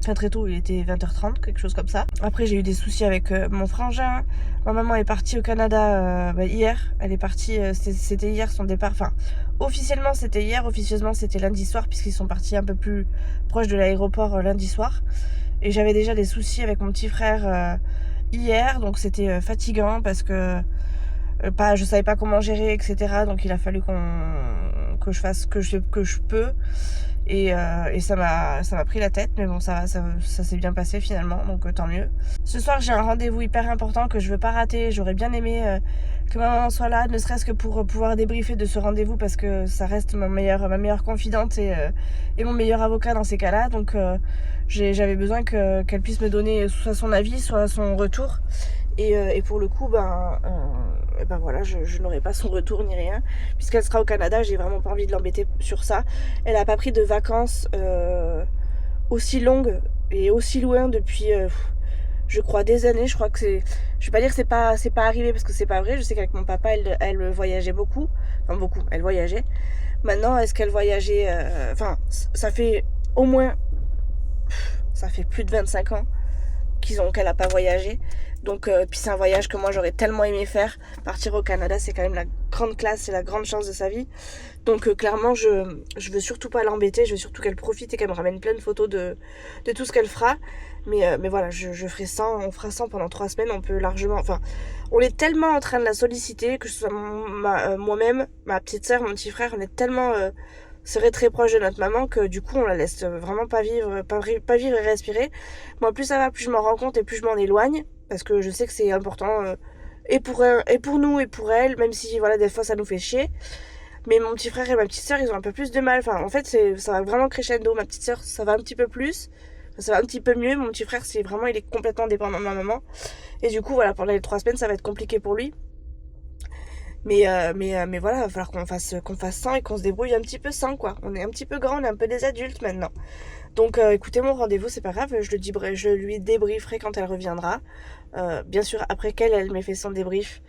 Enfin très tôt, il était 20h30, quelque chose comme ça. Après j'ai eu des soucis avec mon frangin. Ma maman est partie au Canada hier. Elle est partie, c'était hier son départ. Enfin officiellement c'était hier, officieusement c'était lundi soir, puisqu'ils sont partis un peu plus proche de l'aéroport lundi soir. Et j'avais déjà des soucis avec mon petit frère hier, donc c'était fatigant parce que je savais pas comment gérer, etc. Donc il a fallu que je fasse que je peux. Et ça m'a pris la tête, mais bon ça s'est bien passé finalement, donc tant mieux. Ce soir j'ai un rendez-vous hyper important que je veux pas rater. J'aurais bien aimé que ma maman soit là, ne serait-ce que pour pouvoir débriefer de ce rendez-vous, parce que ça reste ma meilleure confidente et mon meilleur avocat dans ces cas-là. Donc j'avais besoin qu'elle puisse me donner soit son avis, soit son retour. Et pour le coup, voilà, je n'aurai pas son retour ni rien, puisqu'elle sera au Canada. J'ai vraiment pas envie de l'embêter sur ça. Elle a pas pris de vacances aussi longues et aussi loin depuis, je crois, des années. Je crois que je vais pas dire que c'est pas arrivé, parce que c'est pas vrai. Je sais qu'avec mon papa, elle voyageait beaucoup. Enfin beaucoup, elle voyageait. Maintenant, est-ce qu'elle voyageait ça fait au moins... Ça fait plus de 25 ans qu'elle a pas voyagé. Donc puis c'est un voyage que moi j'aurais tellement aimé faire. Partir au Canada, c'est quand même la grande classe, c'est la grande chance de sa vie. Donc clairement je veux surtout pas l'embêter, je veux surtout qu'elle profite et qu'elle me ramène plein de photos de tout ce qu'elle fera. Mais voilà, je ferai 100, on fera 100 pendant 3 semaines, on peut largement... Enfin, on est tellement en train de la solliciter, que ce soit moi-même, ma petite sœur, mon petit frère, on est tellement... serait très proche de notre maman, que du coup on la laisse vraiment pas vivre et respirer. Moi plus ça va, plus je m'en rends compte et plus je m'en éloigne, parce que je sais que c'est important et pour nous et pour elle, même si voilà des fois ça nous fait chier. Mais mon petit frère et ma petite sœur, ils ont un peu plus de mal. Enfin en fait ça va vraiment crescendo. Ma petite sœur ça va un petit peu plus, ça va un petit peu mieux. Mon petit frère il est complètement dépendant de ma maman, et du coup voilà, pendant les 3 semaines ça va être compliqué pour lui. Mais voilà, il va falloir qu'on fasse sans et qu'on se débrouille un petit peu sans, quoi. On est un petit peu grand, on est un peu des adultes maintenant. Donc écoutez, mon rendez-vous, c'est pas grave, je lui débrieferai quand elle reviendra. Bien sûr, après qu'elle m'ait fait son débrief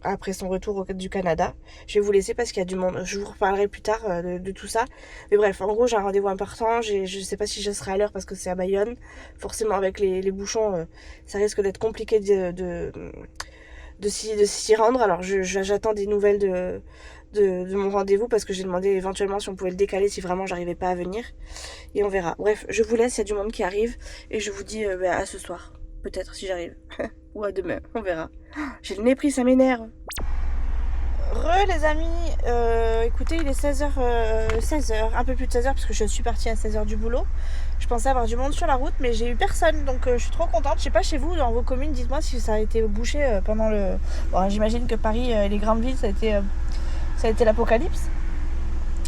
après son retour du Canada. Je vais vous laisser parce qu'il y a du monde. Je vous reparlerai plus tard de tout ça. Mais bref, en gros, j'ai un rendez-vous important. Je sais pas si je serai à l'heure parce que c'est à Bayonne. Forcément, avec les bouchons, ça risque d'être compliqué de s'y rendre. Alors j'attends des nouvelles de mon rendez-vous parce que j'ai demandé éventuellement si on pouvait le décaler si vraiment j'arrivais pas à venir. Et on verra. Bref, je vous laisse, il y a du monde qui arrive. Et je vous dis à ce soir. Peut-être si j'arrive. Ou à demain, on verra. J'ai le nez pris, ça m'énerve. Les amis, écoutez, il est 16h, un peu plus de 16h parce que je suis partie à 16h du boulot. Je pensais avoir du monde sur la route mais j'ai eu personne donc je suis trop contente. Je sais pas chez vous, dans vos communes, dites-moi si ça a été bouché pendant le... Bon, j'imagine que Paris et les grandes villes ça a été l'apocalypse.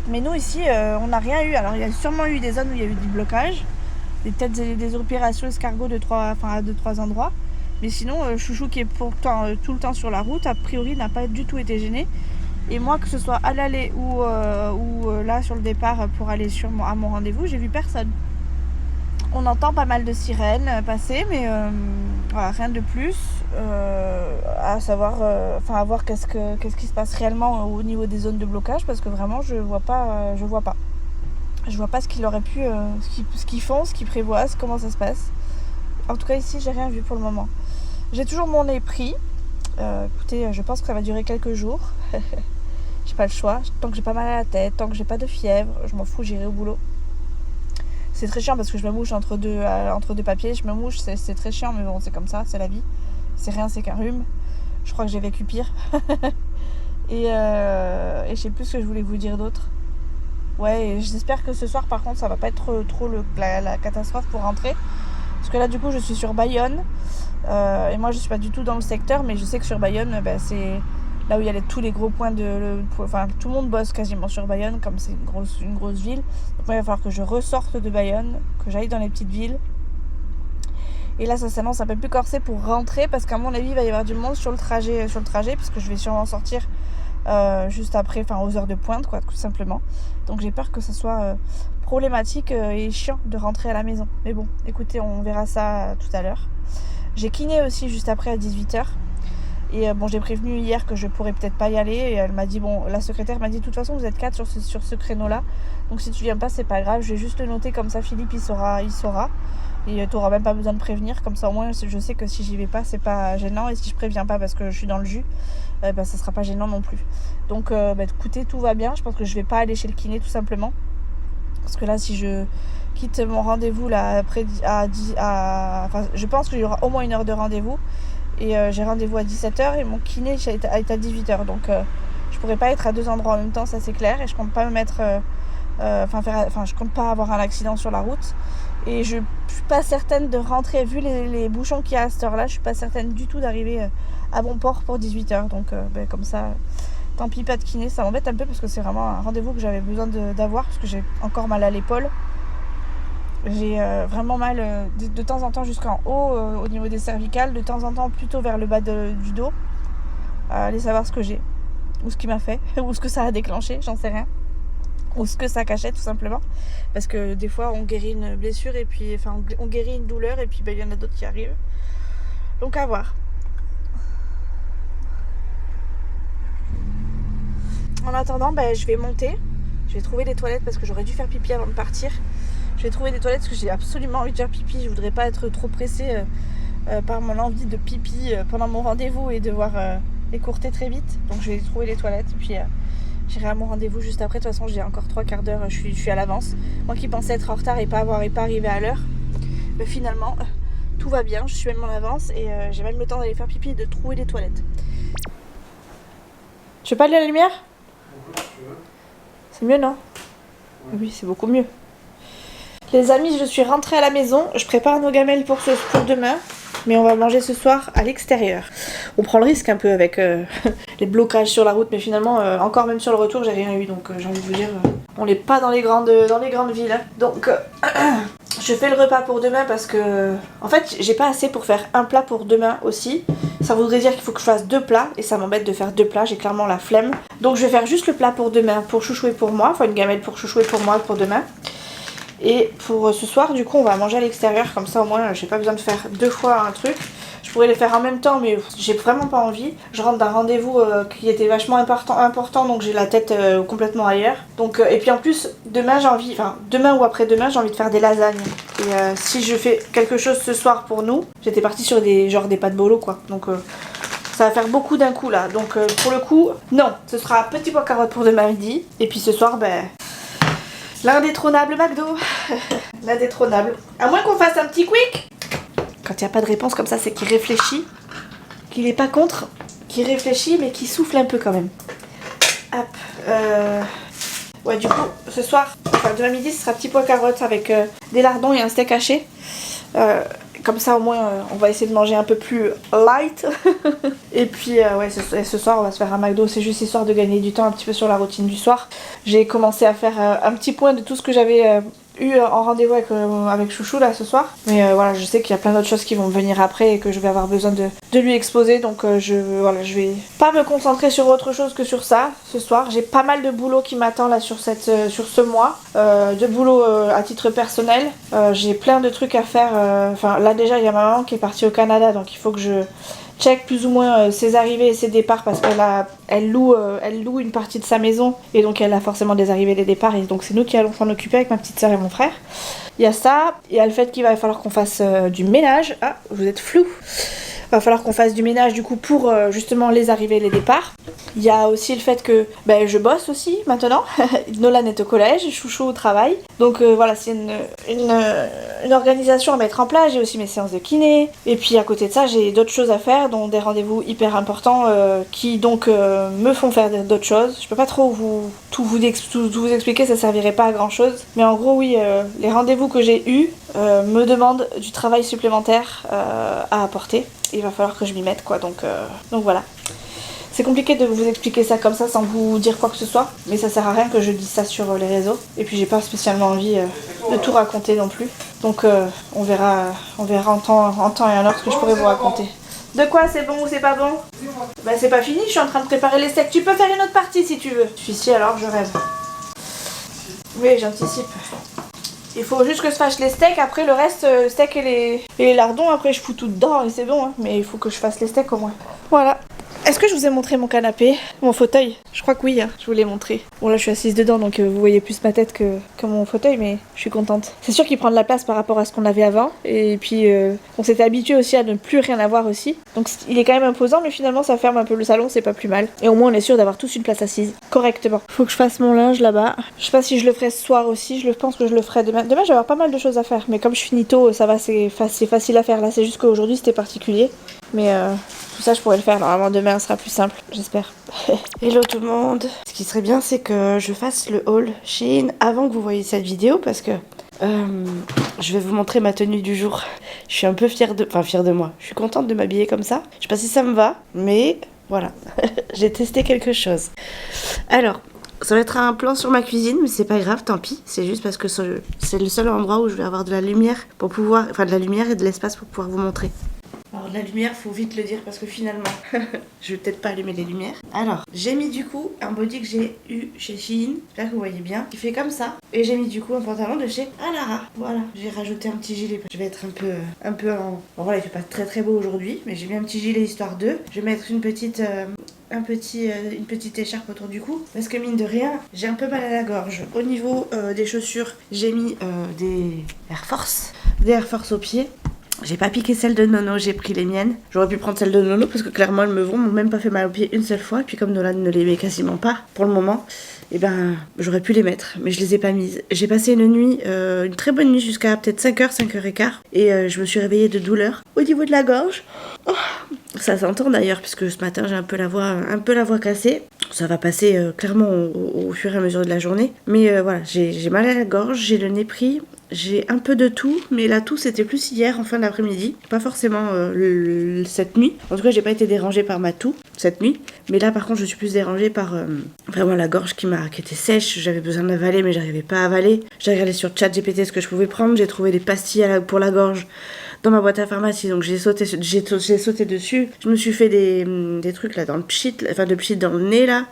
Mais nous ici, on n'a rien eu. Alors il y a sûrement eu des zones où il y a eu du blocage, peut-être des opérations escargots à 2-3 endroits. Mais sinon, Chouchou qui est pourtant tout le temps sur la route, a priori n'a pas du tout été gêné. Et moi, que ce soit à l'aller ou là sur le départ pour aller à mon rendez-vous, j'ai vu personne. On entend pas mal de sirènes passer, mais voilà, rien de plus. À savoir, à voir qu'est-ce qui se passe réellement au niveau des zones de blocage, parce que vraiment, je vois pas. Je vois pas ce qu'il aurait pu, ce qu'ils font, ce qu'ils prévoient, comment ça se passe. En tout cas, ici, j'ai rien vu pour le moment. J'ai toujours mon nez pris. Écoutez, je pense que ça va durer quelques jours. J'ai pas le choix. Tant que j'ai pas mal à la tête, tant que j'ai pas de fièvre, je m'en fous, j'irai au boulot. C'est très chiant parce que je me mouche entre deux papiers. Je me mouche, c'est très chiant, mais bon, c'est comme ça, c'est la vie. C'est rien, c'est qu'un rhume. Je crois que j'ai vécu pire. et je sais plus ce que je voulais vous dire d'autre. Ouais, et j'espère que ce soir, par contre, ça va pas être trop la catastrophe pour rentrer. Parce que là, du coup, je suis sur Bayonne. Et moi, je suis pas du tout dans le secteur, mais je sais que sur Bayonne, c'est là où il y a tous les gros points tout le monde bosse quasiment sur Bayonne, comme c'est une grosse ville. Donc là, il va falloir que je ressorte de Bayonne, que j'aille dans les petites villes. Et là, ça s'annonce un peu plus corsé pour rentrer, parce qu'à mon avis, il va y avoir du monde sur le trajet, parce que je vais sûrement sortir juste après, aux heures de pointe, quoi, tout simplement. Donc j'ai peur que ce soit problématique et chiant de rentrer à la maison. Mais bon, écoutez, on verra ça tout à l'heure. J'ai kiné aussi juste après à 18h. Et j'ai prévenu hier que je pourrais peut-être pas y aller. Et elle m'a dit, la secrétaire m'a dit, de toute façon, vous êtes 4 sur ce créneau-là. Donc si tu viens pas, c'est pas grave. Je vais juste le noter comme ça, Philippe, il saura. Et tu n'auras même pas besoin de prévenir. Comme ça, au moins, je sais que si j'y vais pas, c'est pas gênant. Et si je préviens pas parce que je suis dans le jus, ça sera pas gênant non plus. Donc, écoutez, tout va bien. Je pense que je vais pas aller chez le kiné, tout simplement. Parce que là, si je quitte mon rendez-vous là, après, je pense qu'il y aura au moins 1 heure de rendez-vous. Et j'ai rendez-vous à 17h et mon kiné est à 18h. Donc, je pourrais pas être à 2 endroits en même temps, ça c'est clair. Et je compte pas me mettre... je compte pas avoir un accident sur la route. Et je suis pas certaine de rentrer, vu les bouchons qu'il y a à cette heure-là, je suis pas certaine du tout d'arriver à bon port pour 18h. Donc, comme ça... Tant pis, pas de kiné, ça m'embête un peu parce que c'est vraiment un rendez-vous que j'avais besoin d'avoir parce que j'ai encore mal à l'épaule. J'ai vraiment mal de temps en temps jusqu'en haut au niveau des cervicales, de temps en temps plutôt vers le bas du dos. Allez savoir ce que j'ai, ou ce qui m'a fait, ou ce que ça a déclenché, j'en sais rien. Ou ce que ça cachait tout simplement. Parce que des fois on guérit une blessure et puis on guérit une douleur et puis il y en a d'autres qui arrivent. Donc à voir. En attendant, je vais monter. Je vais trouver des toilettes parce que j'aurais dû faire pipi avant de partir. Je vais trouver des toilettes parce que j'ai absolument envie de faire pipi. Je voudrais pas être trop pressée par mon envie de pipi pendant mon rendez-vous et devoir écourter très vite. Donc je vais trouver les toilettes et puis j'irai à mon rendez-vous juste après. De toute façon, j'ai encore 3 quarts d'heure. Je suis à l'avance. Moi qui pensais être en retard et pas arriver à l'heure. Mais finalement, tout va bien. Je suis même en avance et j'ai même le temps d'aller faire pipi et de trouver les toilettes. Tu veux pas de la lumière ? C'est mieux, non ? Oui, c'est beaucoup mieux. Les amis, je suis rentrée à la maison. Je prépare nos gamelles pour demain. Mais on va manger ce soir à l'extérieur. On prend le risque un peu avec les blocages sur la route. Mais finalement, encore même sur le retour, j'ai rien eu. Donc j'ai envie de vous dire, on n'est pas dans les grandes villes. Hein. Donc je fais le repas pour demain parce que en fait j'ai pas assez pour faire un plat pour demain aussi. Ça voudrait dire qu'il faut que je fasse 2 plats et ça m'embête de faire 2 plats, j'ai clairement la flemme. Donc je vais faire juste le plat pour demain, pour Chouchou et pour moi, enfin une gamelle pour Chouchou et pour moi pour demain. Et pour ce soir du coup on va manger à l'extérieur, comme ça au moins j'ai pas besoin de faire 2 fois un truc. Je pourrais les faire en même temps mais j'ai vraiment pas envie. Je rentre d'un rendez-vous qui était vachement important donc j'ai la tête complètement ailleurs. Donc, et puis en plus demain j'ai envie, enfin demain ou après-demain j'ai envie de faire des lasagnes. Et si je fais quelque chose ce soir pour nous, j'étais partie sur des pâtes bolo quoi. Donc ça va faire beaucoup d'un coup là. Donc pour le coup, non, ce sera petit pois carottes pour demain midi. Et puis ce soir, ben... l'indétrônable McDo. L'indétrônable. À moins qu'on fasse un petit quick. Quand il n'y a pas de réponse comme ça, c'est qu'il réfléchit. Qu'il est pas contre. Qu'il réfléchit, mais qu'il souffle un peu quand même. Hop. Ouais, du coup, ce soir, enfin demain midi, ce sera petit pois carottes avec des lardons et un steak haché. Comme ça, au moins, on va essayer de manger un peu plus light. Et puis, ouais, ce soir, on va se faire un McDo. C'est juste histoire de gagner du temps un petit peu sur la routine du soir. J'ai commencé à faire un petit point de tout ce que j'avais eu en rendez-vous avec Chouchou là ce soir. Mais voilà, je sais qu'il y a plein d'autres choses qui vont venir après et que je vais avoir besoin de lui exposer. Donc je vais pas me concentrer sur autre chose que sur ça ce soir. J'ai pas mal de boulot qui m'attend là sur ce mois. De boulot à titre personnel. J'ai plein de trucs à faire. Enfin là déjà il y a ma maman qui est partie au Canada, donc il faut que je check plus ou moins ses arrivées et ses départs parce qu'elle loue une partie de sa maison et donc elle a forcément des arrivées et des départs et donc c'est nous qui allons s'en occuper avec ma petite soeur et mon frère. Il y a ça, il y a le fait qu'il va falloir qu'on fasse du ménage. Ah, vous êtes flou. Il va falloir qu'on fasse du ménage du coup pour justement les arrivées et les départs. Il y a aussi le fait que je bosse aussi maintenant. Nolan est au collège, Chouchou au travail. Donc voilà, c'est une organisation à mettre en place. J'ai aussi mes séances de kiné. Et puis à côté de ça, j'ai d'autres choses à faire, dont des rendez-vous hyper importants qui donc me font faire d'autres choses. Je peux pas trop tout vous expliquer, ça servirait pas à grand chose. Mais en gros, oui, les rendez-vous que j'ai eus me demandent du travail supplémentaire à apporter. Il va falloir que je m'y mette quoi, donc voilà. C'est compliqué de vous expliquer ça comme ça sans vous dire quoi que ce soit, mais ça sert à rien que je dise ça sur les réseaux. Et puis j'ai pas spécialement envie de tout raconter non plus. Donc on verra en temps et en heure ce que je pourrais vous raconter. De quoi, c'est bon ou c'est pas bon? Bah c'est pas fini, je suis en train de préparer les steaks. Tu peux faire une autre partie si tu veux. Je suis ici alors je rêve. Oui, j'anticipe. Il faut juste que je fasse les steaks, après le reste, steak et les lardons, après je fous tout dedans et c'est bon, hein. Mais il faut que je fasse les steaks au moins. Voilà. Est-ce que je vous ai montré mon canapé? Mon fauteuil? Je crois que oui, hein. Je vous l'ai montré. Bon là je suis assise dedans donc vous voyez plus ma tête que mon fauteuil, mais je suis contente. C'est sûr qu'il prend de la place par rapport à ce qu'on avait avant. Et puis on s'était habitué aussi à ne plus rien avoir aussi. Donc il est quand même imposant, mais finalement ça ferme un peu le salon, c'est pas plus mal. Et au moins on est sûr d'avoir tous une place assise correctement. Faut que je fasse mon linge là-bas. Je sais pas si je le ferai ce soir aussi, je pense que je le ferai demain. Demain je vais avoir pas mal de choses à faire, mais comme je finis tôt, ça va, c'est facile à faire. Là c'est juste qu'aujourd'hui c'était particulier. Mais tout ça je pourrais le faire, normalement demain sera plus simple, j'espère. Hello tout le monde. Ce qui serait bien c'est que je fasse le haul Shein avant que vous voyez cette vidéo parce que je vais vous montrer ma tenue du jour. Je suis un peu fière de moi. Je suis contente de m'habiller comme ça. Je sais pas si ça me va, mais voilà. J'ai testé quelque chose. Alors, ça va être un plan sur ma cuisine, mais c'est pas grave, tant pis. C'est juste parce que c'est le seul endroit où je vais avoir de la lumière pour pouvoir, enfin de la lumière et de l'espace pour pouvoir vous montrer. Alors de la lumière, faut vite le dire parce que finalement, je vais peut-être pas allumer les lumières. Alors, j'ai mis du coup un body que j'ai eu chez Shein, là que vous voyez bien, qui fait comme ça. Et j'ai mis du coup un pantalon de chez Alara. Voilà, j'ai rajouté un petit gilet. Je vais être un peu en... Bon voilà, il fait pas très très beau aujourd'hui, mais j'ai mis un petit gilet histoire de. Je vais mettre une petite écharpe autour du cou parce que mine de rien j'ai un peu mal à la gorge. Au niveau des chaussures, j'ai mis des Air Force aux pieds. J'ai pas piqué celle de Nono, j'ai pris les miennes. J'aurais pu prendre celle de Nono parce que clairement elles m'ont même pas fait mal aux pieds une seule fois. Et puis comme Nolan ne les met quasiment pas pour le moment, et ben j'aurais pu les mettre, mais je les ai pas mises. J'ai passé une nuit, une très bonne nuit jusqu'à peut-être 5h, 5h15. Et je me suis réveillée de douleur au niveau de la gorge. Oh, Ça s'entend d'ailleurs, puisque ce matin j'ai un peu la voix cassée. Ça va passer clairement au fur et à mesure de la journée. Mais voilà, j'ai mal à la gorge, j'ai le nez pris. J'ai un peu de toux, mais la toux c'était plus hier en fin d'après-midi, pas forcément cette nuit. En tout cas, j'ai pas été dérangée par ma toux cette nuit, mais là par contre, je suis plus dérangée par vraiment la gorge qui était sèche. J'avais besoin d'avaler, mais j'arrivais pas à avaler. J'ai regardé sur ChatGPT ce que je pouvais prendre. J'ai trouvé des pastilles pour la gorge dans ma boîte à pharmacie, donc j'ai sauté dessus. Je me suis fait des trucs là dans le pchit, enfin de pchit dans le nez là,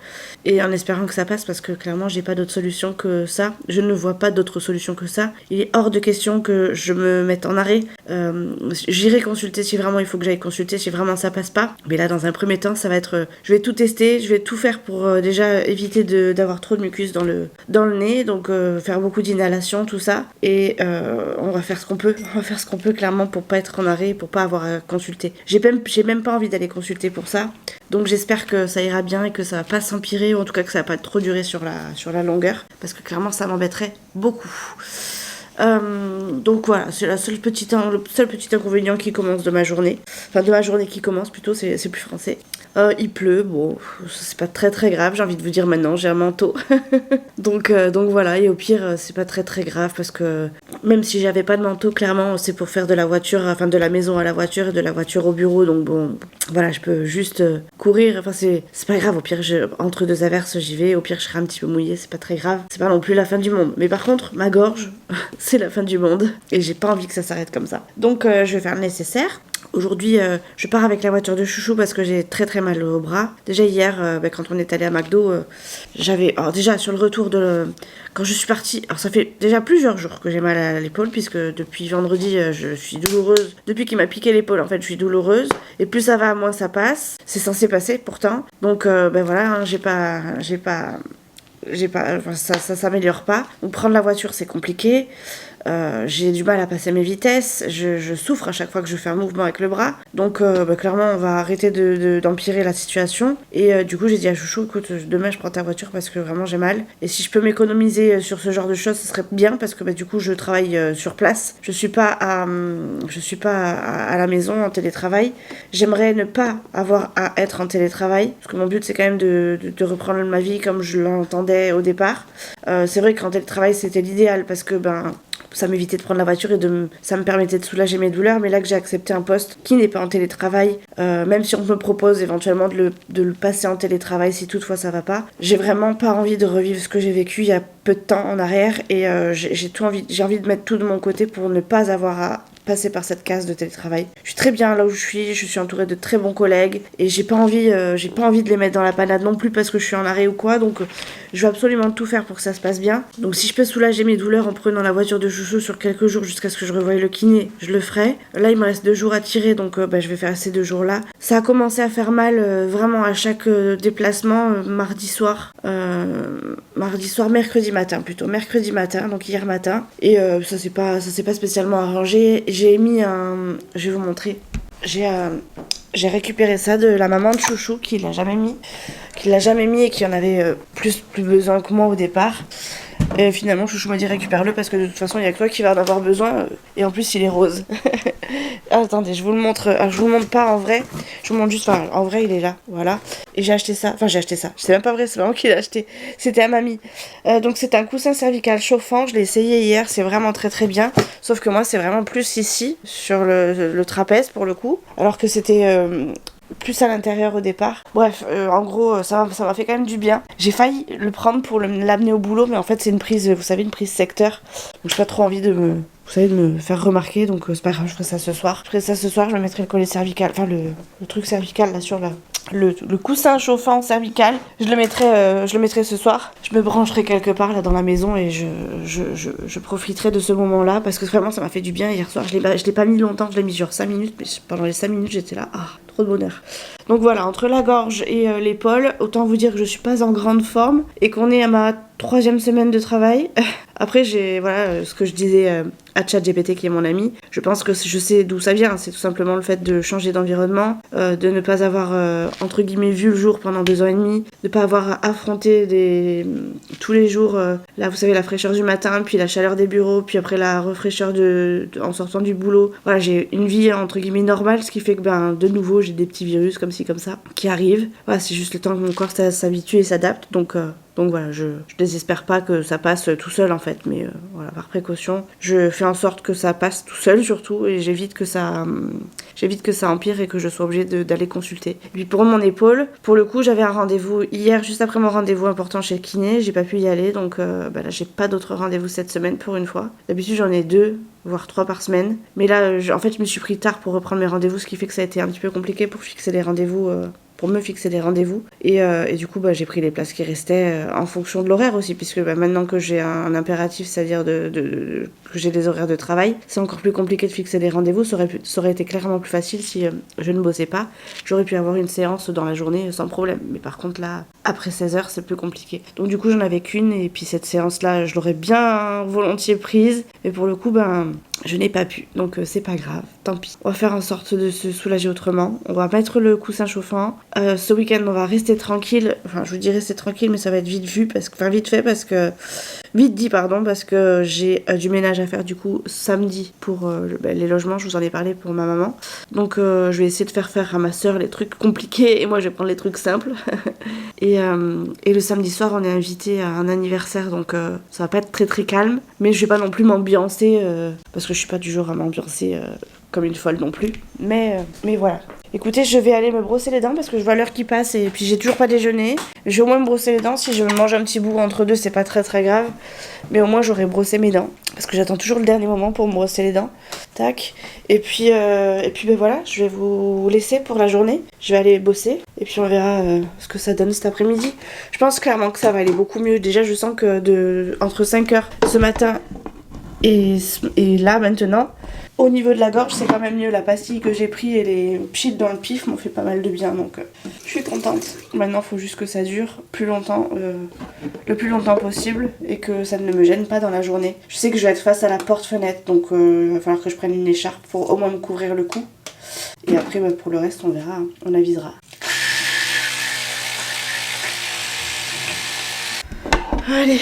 et en espérant que ça passe, parce que clairement j'ai pas d'autre solution que ça. Je ne vois pas d'autre solution que ça. Il est hors de question que je me mette en arrêt. J'irai consulter si vraiment il faut que j'aille consulter, si vraiment ça passe pas. Mais là dans un premier temps ça va être, je vais tout tester, je vais tout faire pour déjà éviter d'avoir trop de mucus dans le nez, donc faire beaucoup d'inhalation, tout ça, et on va faire ce qu'on peut. On va faire ce qu'on peut clairement pour pas être en arrêt, pour pas avoir à consulter. J'ai même pas envie d'aller consulter pour ça. Donc j'espère que ça ira bien et que ça va pas s'empirer, ou en tout cas que ça va pas trop durer sur la longueur, parce que clairement ça m'embêterait beaucoup. Donc voilà, c'est le seul petit inconvénient qui commence de ma journée. Enfin, de ma journée qui commence plutôt, c'est plus français. Il pleut, bon, c'est pas très très grave, j'ai envie de vous dire maintenant, j'ai un manteau. donc voilà, et au pire, c'est pas très très grave, parce que même si j'avais pas de manteau, clairement, c'est pour faire de la voiture, enfin de la maison à la voiture et de la voiture au bureau, donc bon, voilà, je peux juste courir, enfin c'est pas grave, au pire, entre deux averses, j'y vais, au pire, je serai un petit peu mouillée, c'est pas très grave, c'est pas non plus la fin du monde. Mais par contre, ma gorge, c'est la fin du monde, et j'ai pas envie que ça s'arrête comme ça. Donc je vais faire le nécessaire. Aujourd'hui, je pars avec la voiture de chouchou parce que j'ai très très mal au bras. Déjà hier, quand on est allé à McDo, j'avais... Alors déjà, sur le retour quand je suis partie... Alors ça fait déjà plusieurs jours que j'ai mal à l'épaule, puisque depuis vendredi, je suis douloureuse. Depuis qu'il m'a piqué l'épaule, en fait, je suis douloureuse. Et plus ça va, moins ça passe. C'est censé passer, pourtant. Donc, voilà, hein, ça s'améliore pas. Donc prendre la voiture, c'est compliqué. J'ai du mal à passer mes vitesses, je souffre à chaque fois que je fais un mouvement avec le bras, donc clairement on va arrêter d'empirer la situation, et du coup j'ai dit à Chouchou, écoute, demain je prends ta voiture parce que vraiment j'ai mal, et si je peux m'économiser sur ce genre de choses, ce serait bien, parce que du coup je travaille sur place, je suis pas à la maison en télétravail. J'aimerais ne pas avoir à être en télétravail, parce que mon but c'est quand même de reprendre ma vie comme je l'entendais au départ. C'est vrai qu'en télétravail c'était l'idéal, parce que ça m'évitait de prendre la voiture et ça me permettait de soulager mes douleurs, mais là que j'ai accepté un poste qui n'est pas en télétravail, même si on me propose éventuellement de le passer en télétravail si toutefois ça va pas, j'ai vraiment pas envie de revivre ce que j'ai vécu il y a peu de temps en arrière, et j'ai envie de mettre tout de mon côté pour ne pas avoir à passer par cette case de télétravail. Je suis très bien là où je suis entourée de très bons collègues, et j'ai pas envie de les mettre dans la panade non plus parce que je suis en arrêt ou quoi, donc je vais absolument tout faire pour que ça se passe bien. Donc si je peux soulager mes douleurs en prenant la voiture de Chouchou sur quelques jours jusqu'à ce que je revoie le kiné, je le ferai. Là il me reste 2 jours à tirer, donc je vais faire ces 2 jours là. Ça a commencé à faire mal vraiment à chaque déplacement, mercredi matin, donc hier matin, et ça s'est pas spécialement arrangé. J'ai mis je vais vous montrer, j'ai récupéré ça de la maman de Chouchou qui l'a jamais mis et qui en avait plus besoin que moi au départ. Et finalement Chouchou m'a dit récupère-le parce que de toute façon il y a que toi qui vas en avoir besoin, et en plus il est rose. Attendez, je vous le montre. Alors, je vous le montre pas en vrai, je vous montre juste, en vrai il est là, voilà. Et j'ai acheté ça, c'est même pas vrai, c'est vraiment qui l'a acheté, c'était à mamie. Donc c'est un coussin cervical chauffant, je l'ai essayé hier, c'est vraiment très très bien, sauf que moi c'est vraiment plus ici sur le trapèze pour le coup, alors que c'était plus à l'intérieur au départ. Bref, en gros, ça m'a fait quand même du bien. J'ai failli le prendre pour l'amener au boulot, mais en fait c'est une prise, vous savez, une prise secteur. Donc j'ai pas trop envie de me faire remarquer, donc c'est pas grave, je ferai ça ce soir. Je me mettrai le collet cervical, enfin le truc cervical là sur le coussin chauffant cervical. Je le mettrai ce soir. Je me brancherai quelque part là dans la maison, et je profiterai de ce moment-là, parce que vraiment ça m'a fait du bien hier soir. Je l'ai pas mis longtemps, je l'ai mis genre 5 minutes, mais pendant les 5 minutes j'étais là, trop de bonheur. Donc voilà, entre la gorge et l'épaule, autant vous dire que je suis pas en grande forme, et qu'on est à ma 3e semaine de travail. Après, j'ai, ce que je disais à ChatGPT, qui est mon ami, je pense que je sais d'où ça vient. C'est tout simplement le fait de changer d'environnement, de ne pas avoir, entre guillemets, vu le jour pendant 2 ans et demi, de ne pas avoir affronté tous les jours, là, vous savez, la fraîcheur du matin, puis la chaleur des bureaux, puis après la refraîcheur en sortant du boulot. Voilà, j'ai une vie, entre guillemets, normale, ce qui fait que, de nouveau, j'ai des petits virus comme ci comme ça qui arrivent. Voilà, c'est juste le temps que mon corps s'habitue et s'adapte. Donc voilà, je désespère pas que ça passe tout seul en fait, mais voilà, par précaution, je fais en sorte que ça passe tout seul surtout, et j'évite que ça empire et que je sois obligée d'aller consulter. Et puis pour mon épaule, pour le coup, j'avais un rendez-vous hier, juste après mon rendez-vous important chez le kiné, j'ai pas pu y aller, donc là j'ai pas d'autres rendez-vous cette semaine pour une fois. D'habitude j'en ai 2, voire 3 par semaine, mais là en fait je me suis pris tard pour reprendre mes rendez-vous, ce qui fait que ça a été un petit peu compliqué pour fixer les rendez-vous. Pour me fixer des rendez-vous et du coup j'ai pris les places qui restaient en fonction de l'horaire aussi, puisque maintenant que j'ai un impératif, c'est-à-dire que j'ai des horaires de travail, c'est encore plus compliqué de fixer des rendez-vous. Ça aurait été clairement plus facile si je ne bossais pas, j'aurais pu avoir une séance dans la journée sans problème, mais par contre là après 16h c'est plus compliqué, donc du coup j'en avais qu'une, et puis cette séance là je l'aurais bien volontiers prise, mais pour le coup je n'ai pas pu, donc c'est pas grave, tant pis. On va faire en sorte de se soulager autrement. On va mettre le coussin chauffant. Ce week-end, on va rester tranquille. Enfin, je vous dis rester tranquille, mais ça va être vite dit, parce que j'ai du ménage à faire du coup samedi pour les logements. Je vous en ai parlé pour ma maman. Donc, je vais essayer de faire à ma soeur les trucs compliqués et moi, je vais prendre les trucs simples. et le samedi soir, on est invité à un anniversaire, donc ça va pas être très très calme. Mais je vais pas non plus m'ambiancer parce que je suis pas du genre à m'ambiancer comme une folle non plus. Mais voilà. Écoutez, je vais aller me brosser les dents parce que je vois l'heure qui passe et puis j'ai toujours pas déjeuné. Je vais au moins me brosser les dents. Si je mange un petit bout entre deux, c'est pas très très grave. Mais au moins j'aurai brossé mes dents. Parce que j'attends toujours le dernier moment pour me brosser les dents. Tac. Et puis voilà, je vais vous laisser pour la journée. Je vais aller bosser et puis on verra ce que ça donne cet après-midi. Je pense clairement que ça va aller beaucoup mieux. Déjà, je sens que entre 5h ce matin et là maintenant, au niveau de la gorge, c'est quand même mieux. La pastille que j'ai pris et les pchits dans le pif m'ont fait pas mal de bien, donc je suis contente. Maintenant, il faut juste que ça dure plus longtemps, le plus longtemps possible, et que ça ne me gêne pas dans la journée. Je sais que je vais être face à la porte-fenêtre, donc il va falloir que je prenne une écharpe pour au moins me couvrir le cou. Et après, pour le reste, on verra, on avisera. Allez,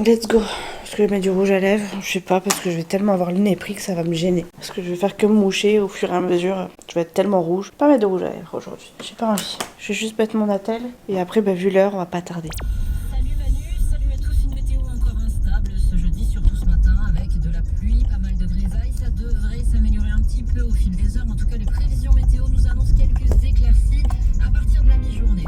let's go. Est-ce que je mets du rouge à lèvres? Je sais pas, parce que je vais tellement avoir le nez pris que ça va me gêner. Parce que je vais faire que me moucher au fur et à mesure. Je vais être tellement rouge. Pas mettre de rouge à lèvres aujourd'hui. J'ai pas envie. Je vais juste mettre mon attel. Et après, vu l'heure, on va pas tarder. Salut Manu, salut à tous. Une météo encore instable ce jeudi, surtout ce matin, avec de la pluie, pas mal de grisailles. Ça devrait s'améliorer un petit peu au fil des heures. En tout cas, les prévisions météo nous annoncent quelques éclaircies à partir de la mi-journée.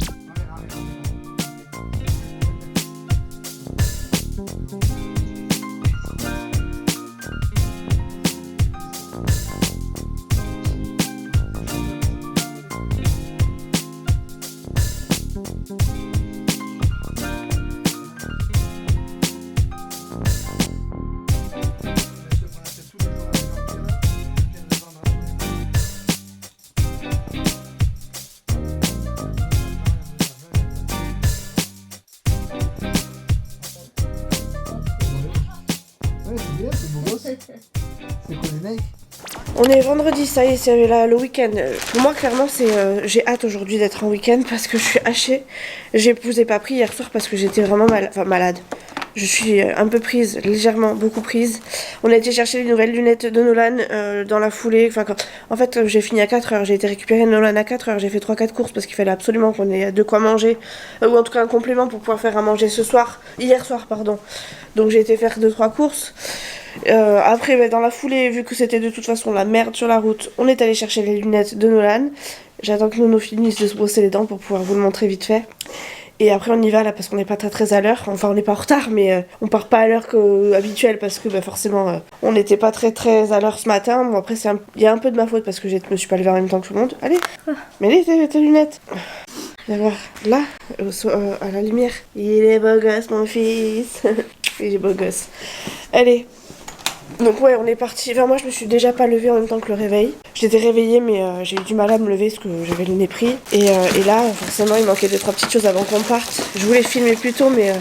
On est vendredi, ça y est, c'est le week-end. Pour moi, clairement, j'ai hâte aujourd'hui d'être en week-end parce que je suis hachée. Je vous ai pas pris hier soir parce que j'étais vraiment malade. Je suis un peu prise, légèrement, beaucoup prise. On a été chercher les nouvelles lunettes de Nolan dans la foulée. En fait, j'ai fini à 4h. J'ai été récupérer Nolan à 4h. J'ai fait 3-4 courses parce qu'il fallait absolument qu'on ait de quoi manger. Ou en tout cas un complément pour pouvoir faire à manger hier soir, pardon. Donc j'ai été faire 2-3 courses. Après, dans la foulée, vu que c'était de toute façon la merde sur la route, on est allé chercher les lunettes de Nolan. J'attends que Nono finisse de se brosser les dents pour pouvoir vous le montrer vite fait. Et après on y va là parce qu'on n'est pas très très à l'heure. Enfin on n'est pas en retard, mais on part pas à l'heure habituelle parce que forcément on n'était pas très très à l'heure ce matin. Bon après il y a un peu de ma faute parce que je me suis pas levée en même temps que tout le monde. Allez, mets tes lunettes. Viens voir, là, à la lumière. Il est beau gosse mon fils. Il est beau gosse. Allez. Donc ouais, on est parti. Enfin moi je me suis déjà pas levée en même temps que le réveil. J'étais réveillée mais j'ai eu du mal à me lever parce que j'avais le nez pris. Et là forcément il manquait 2-3 petites choses avant qu'on parte. Je voulais filmer plus tôt mais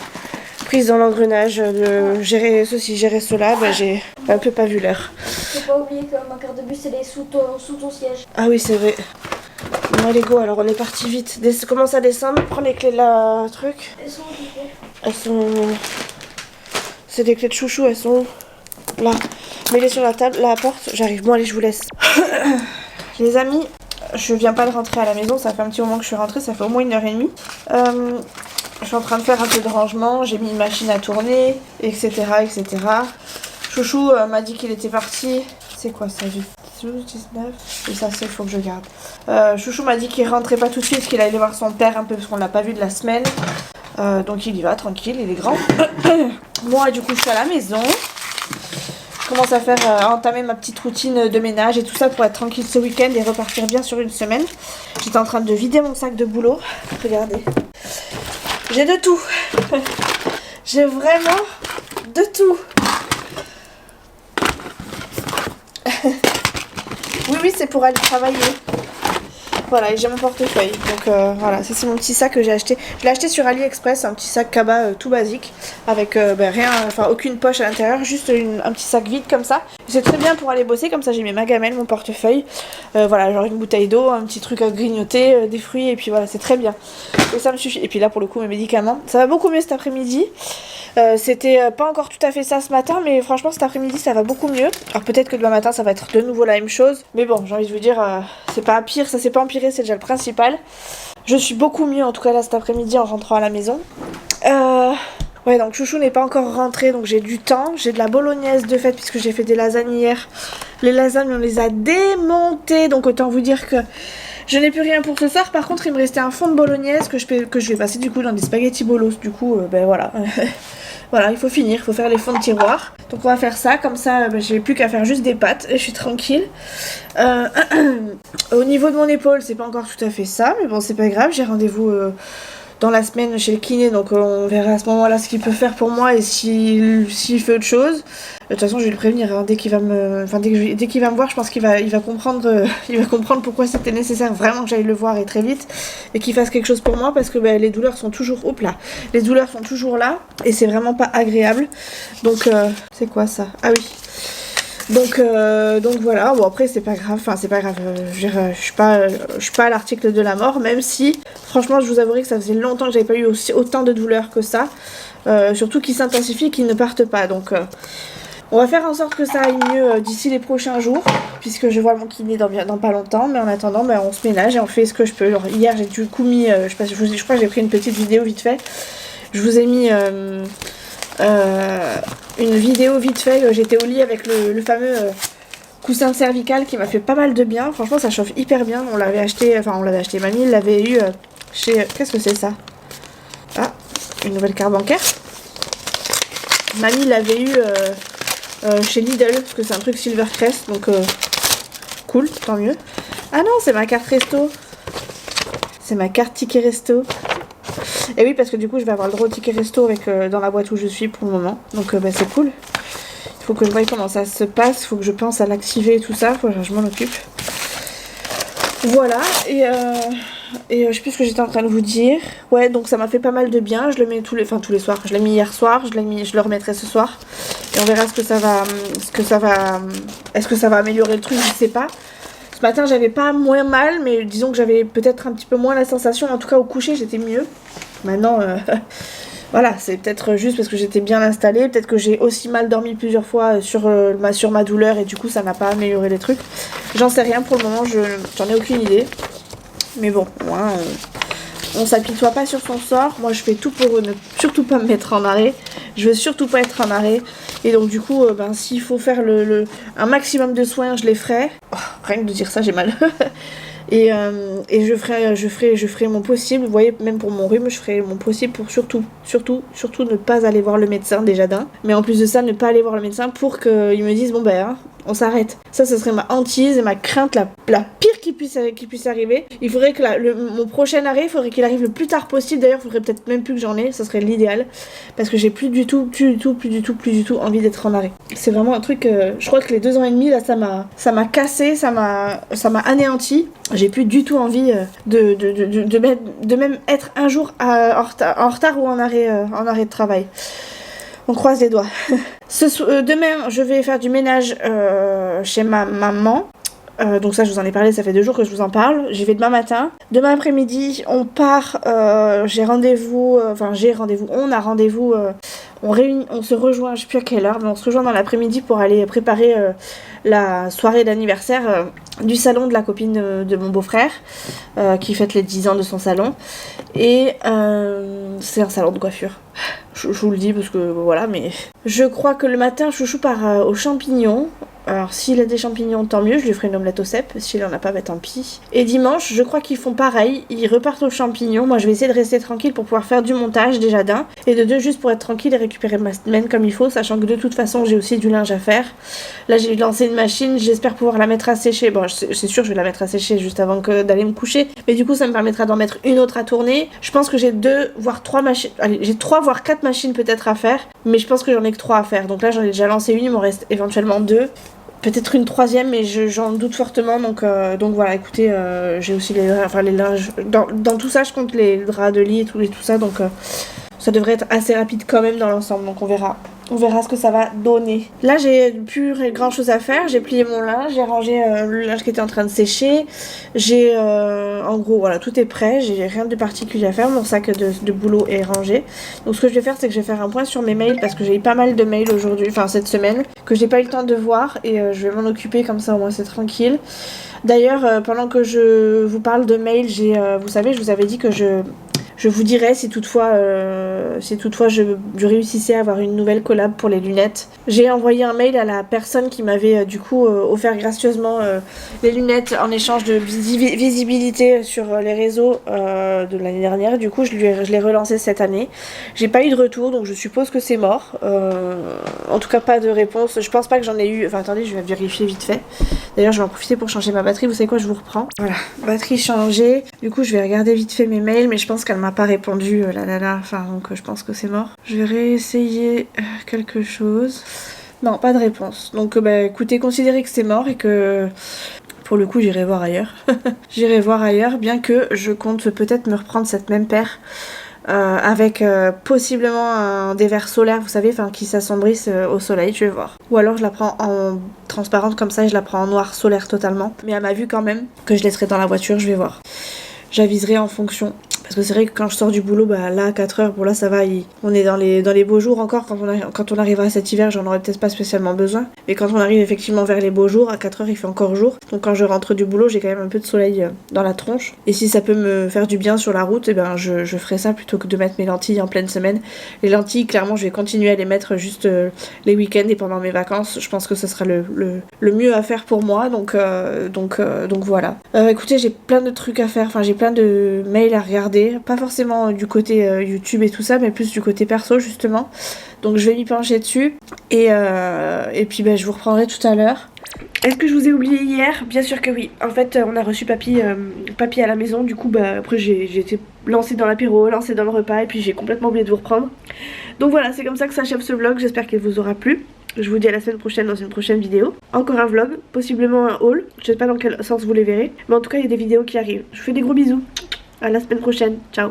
prise dans l'engrenage de gérer ceci, gérer cela, j'ai un peu pas vu l'heure. Faut pas oublier que ma carte de bus elle est sous ton siège. Ah oui c'est vrai. Bon allez go, alors on est parti vite. Commence à descendre, prends les clés de la truc. Elles sont occupées. Elles sont... C'est des clés de chouchou, elles sont... Là, mets-les sur la table, la porte, j'arrive. Bon allez, je vous laisse. Les amis, je viens pas de rentrer à la maison, ça fait un petit moment que je suis rentrée, ça fait au moins 1h30. Je suis en train de faire un peu de rangement, j'ai mis une machine à tourner, etc. etc. Chouchou m'a dit qu'il était parti. C'est quoi ça, 12, 19 et ça c'est, faut que je garde. Chouchou m'a dit qu'il rentrait pas tout de suite, qu'il allait voir son père un peu parce qu'on l'a pas vu de la semaine. Donc il y va tranquille, il est grand. Moi du coup je suis à la maison. Je commence à faire entamer ma petite routine de ménage et tout ça pour être tranquille ce week-end et repartir bien sur une semaine. J'étais en train de vider mon sac de boulot. Regardez. J'ai de tout. J'ai vraiment de tout. Oui, c'est pour aller travailler. Voilà, et j'ai mon portefeuille. Donc voilà, ça c'est mon petit sac que j'ai acheté. Je l'ai acheté sur AliExpress, un petit sac cabas tout basique, avec rien, enfin aucune poche à l'intérieur, juste un petit sac vide comme ça. C'est très bien pour aller bosser, comme ça j'ai mis ma gamelle, mon portefeuille, voilà, genre une bouteille d'eau, un petit truc à grignoter, des fruits, et puis voilà, c'est très bien. Et ça me suffit. Et puis là pour le coup mes médicaments, ça va beaucoup mieux cet après-midi. C'était pas encore tout à fait ça ce matin, mais franchement cet après-midi ça va beaucoup mieux. Alors peut-être que demain matin ça va être de nouveau la même chose, mais bon, j'ai envie de vous dire, c'est pas pire, ça s'est pas empiré, c'est déjà le principal. Je suis beaucoup mieux en tout cas là cet après-midi en rentrant à la maison. Ouais, donc Chouchou n'est pas encore rentré, donc j'ai du temps. J'ai de la bolognaise de fait puisque j'ai fait des lasagnes hier. Les lasagnes on les a démontées, donc autant vous dire que je n'ai plus rien pour ce soir. Par contre il me restait un fond de bolognaise que je vais passer du coup dans des spaghettis bolos. Du coup ben voilà. Voilà, il faut finir, il faut faire les fonds de tiroir. Donc on va faire ça, comme ça j'ai plus qu'à faire juste des pâtes et je suis tranquille. Au niveau de mon épaule, c'est pas encore tout à fait ça, mais bon c'est pas grave, j'ai rendez-vous dans la semaine chez le kiné, donc on verra à ce moment-là ce qu'il peut faire pour moi et s'il fait autre chose. De toute façon je vais le prévenir, hein, dès qu'il va me voir, je pense qu'il va comprendre pourquoi c'était nécessaire vraiment que j'aille le voir et très vite et qu'il fasse quelque chose pour moi parce que les douleurs sont toujours les douleurs sont toujours là et c'est vraiment pas agréable. Donc c'est quoi ça? Ah oui. Donc voilà, bon après c'est pas grave, je suis pas à l'article de la mort, même si franchement je vous avouerai que ça faisait longtemps que j'avais pas eu autant de douleurs que ça, surtout qu'ils s'intensifient et qu'ils ne partent pas, donc on va faire en sorte que ça aille mieux d'ici les prochains jours, puisque je vois mon kiné dans pas longtemps, mais en attendant on se ménage et on fait ce que je peux. Genre, hier j'ai du coup mis, je crois que j'ai pris une petite vidéo vite fait, je vous ai mis une vidéo vite fait, j'étais au lit avec le fameux coussin cervical qui m'a fait pas mal de bien, franchement ça chauffe hyper bien, on l'avait acheté, mamie l'avait eu chez, qu'est-ce que c'est ça? Ah, une nouvelle carte bancaire. Mamie l'avait eu chez Lidl, parce que c'est un truc Silvercrest, donc cool, tant mieux. Ah non, c'est ma carte resto, c'est ma carte ticket resto. Et oui, parce que du coup je vais avoir le droit au ticket resto avec, dans la boîte où je suis pour le moment. Donc c'est cool. Il faut que je voie comment ça se passe. Il faut que je pense à l'activer et tout ça. Faut que je m'en occupe. Voilà. Et je sais plus ce que j'étais en train de vous dire. Ouais, donc ça m'a fait pas mal de bien. Je le mets tous les soirs. Je l'ai mis hier soir. Je le remettrai ce soir. Et on verra est-ce que ça va améliorer le truc. Je sais pas. Ce matin j'avais pas moins mal, mais disons que j'avais peut-être un petit peu moins la sensation, en tout cas au coucher j'étais mieux. Maintenant voilà, c'est peut-être juste parce que j'étais bien installée, peut-être que j'ai aussi mal dormi plusieurs fois sur ma douleur et du coup ça n'a pas amélioré les trucs. J'en sais rien pour le moment, j'en ai aucune idée. Mais bon, on s'apitoie pas sur son sort. Moi je fais tout pour ne surtout pas me mettre en arrêt. Je veux surtout pas être en arrêt. Et donc du coup, s'il faut faire un maximum de soins, je les ferai. Oh, rien que de dire ça, j'ai mal. et je ferai mon possible. Vous voyez, même pour mon rhume, je ferai mon possible pour surtout ne pas aller voir le médecin déjà d'un. Mais en plus de ça, ne pas aller voir le médecin pour qu'il me dise on s'arrête. Ça, ce serait ma hantise et ma crainte la pire qui puisse arriver. Il faudrait que mon prochain arrêt, il faudrait qu'il arrive le plus tard possible. D'ailleurs, il faudrait peut-être même plus que j'en ai. Ça serait l'idéal. Parce que j'ai plus du tout envie d'être en arrêt. C'est vraiment un truc... je crois que les 2 ans et demi, là, ça m'a cassé, ça m'a anéanti. J'ai plus du tout envie de même être un jour en retard ou en arrêt de travail. On croise les doigts. Demain, je vais faire du ménage chez ma maman. Donc ça je vous en ai parlé, ça fait 2 jours que je vous en parle. J'y vais demain matin. Demain après-midi on part, j'ai rendez-vous, on a rendez-vous, on se rejoint, je sais plus à quelle heure, mais on se rejoint dans l'après-midi pour aller préparer la soirée d'anniversaire du salon de la copine de mon beau-frère qui fête les 10 ans de son salon. Et c'est un salon de coiffure. Je vous le dis parce que voilà, mais je crois que le matin chouchou part aux champignons. Alors s'il a des champignons tant mieux, je lui ferai une omelette au cèpe, s'il en a pas bah tant pis. Et dimanche je crois qu'ils font pareil, ils repartent aux champignons. Moi je vais essayer de rester tranquille pour pouvoir faire du montage déjà d'un, et de deux juste pour être tranquille et récupérer ma semaine comme il faut, sachant que de toute façon j'ai aussi du linge à faire. Là j'ai lancé une machine, j'espère pouvoir la mettre à sécher. Bon c'est sûr je vais la mettre à sécher juste avant d'aller me coucher, mais du coup ça me permettra d'en mettre une autre à tourner. Je pense que j'ai 2 voire 3 machines, allez j'ai 3 voire 4 machines peut-être à faire, mais je pense que j'en ai que 3 à faire. Donc là j'en ai déjà lancé une, il m'en reste éventuellement 2. Peut-être une 3e, mais j'en doute fortement. Donc voilà, écoutez, j'ai aussi les linges. Dans tout ça, je compte les draps de lit et tout ça. Donc ça devrait être assez rapide quand même dans l'ensemble. Donc on verra. On verra ce que ça va donner. Là, j'ai plus grand chose à faire. J'ai plié mon linge, j'ai rangé le linge qui était en train de sécher. J'ai, en gros, voilà, tout est prêt. J'ai rien de particulier à faire. Mon sac de boulot est rangé. Donc, ce que je vais faire, c'est que je vais faire un point sur mes mails parce que j'ai eu pas mal de mails aujourd'hui, enfin cette semaine, que j'ai pas eu le temps de voir et je vais m'en occuper comme ça, au moins c'est tranquille. D'ailleurs, pendant que je vous parle de mails, vous savez, je vous avais dit que je vous dirai si toutefois je réussissais à avoir une nouvelle collab pour les lunettes. J'ai envoyé un mail à la personne qui m'avait du coup offert gracieusement les lunettes en échange de visibilité sur les réseaux de l'année dernière. Du coup je l'ai relancé cette année. J'ai pas eu de retour donc je suppose que c'est mort. En tout cas pas de réponse. Je pense pas que j'en ai eu. Enfin attendez, je vais vérifier vite fait. D'ailleurs je vais en profiter pour changer ma batterie. Vous savez quoi, je vous reprends. Voilà, batterie changée. Du coup je vais regarder vite fait mes mails, mais je pense qu'elle m'a pas répondu, enfin donc je pense que c'est mort. Je vais réessayer quelque chose. Non, pas de réponse. Donc bah écoutez, considérez que c'est mort et que pour le coup j'irai voir ailleurs. J'irai voir ailleurs, bien que je compte peut-être me reprendre cette même paire avec possiblement des verres solaires, vous savez, qui s'assombrissent au soleil, je vais voir. Ou alors je la prends en transparente comme ça et je la prends en noir solaire totalement. Mais à ma vue quand même, que je laisserai dans la voiture, je vais voir. J'aviserai en fonction. Parce que c'est vrai que quand je sors du boulot, bah là, 4 heures, bon là ça va, on est dans les beaux jours encore. Quand on arrivera cet hiver, j'en aurais peut-être pas spécialement besoin. Mais quand on arrive effectivement vers les beaux jours, à 4 heures il fait encore jour. Donc quand je rentre du boulot, j'ai quand même un peu de soleil dans la tronche. Et si ça peut me faire du bien sur la route, et ben je ferai ça plutôt que de mettre mes lentilles en pleine semaine. Les lentilles, clairement, je vais continuer à les mettre juste les week-ends et pendant mes vacances. Je pense que ce sera le mieux à faire pour moi. Donc voilà. Écoutez, j'ai plein de trucs à faire. Enfin, j'ai plein de mails à regarder. Pas forcément du côté YouTube et tout ça, mais plus du côté perso justement. Donc je vais m'y pencher dessus. Et puis je vous reprendrai tout à l'heure. Est-ce que je vous ai oublié hier? Bien sûr que oui. En fait, on a reçu papy à la maison. Du coup, après j'ai été lancée dans l'apéro, lancée dans le repas, et puis j'ai complètement oublié de vous reprendre. Donc voilà, c'est comme ça que s'achève ce vlog. J'espère qu'il vous aura plu. Je vous dis à la semaine prochaine dans une prochaine vidéo. Encore un vlog, possiblement un haul. Je sais pas dans quel sens vous les verrez. Mais en tout cas, il y a des vidéos qui arrivent. Je vous fais des gros bisous. À la semaine prochaine. Ciao.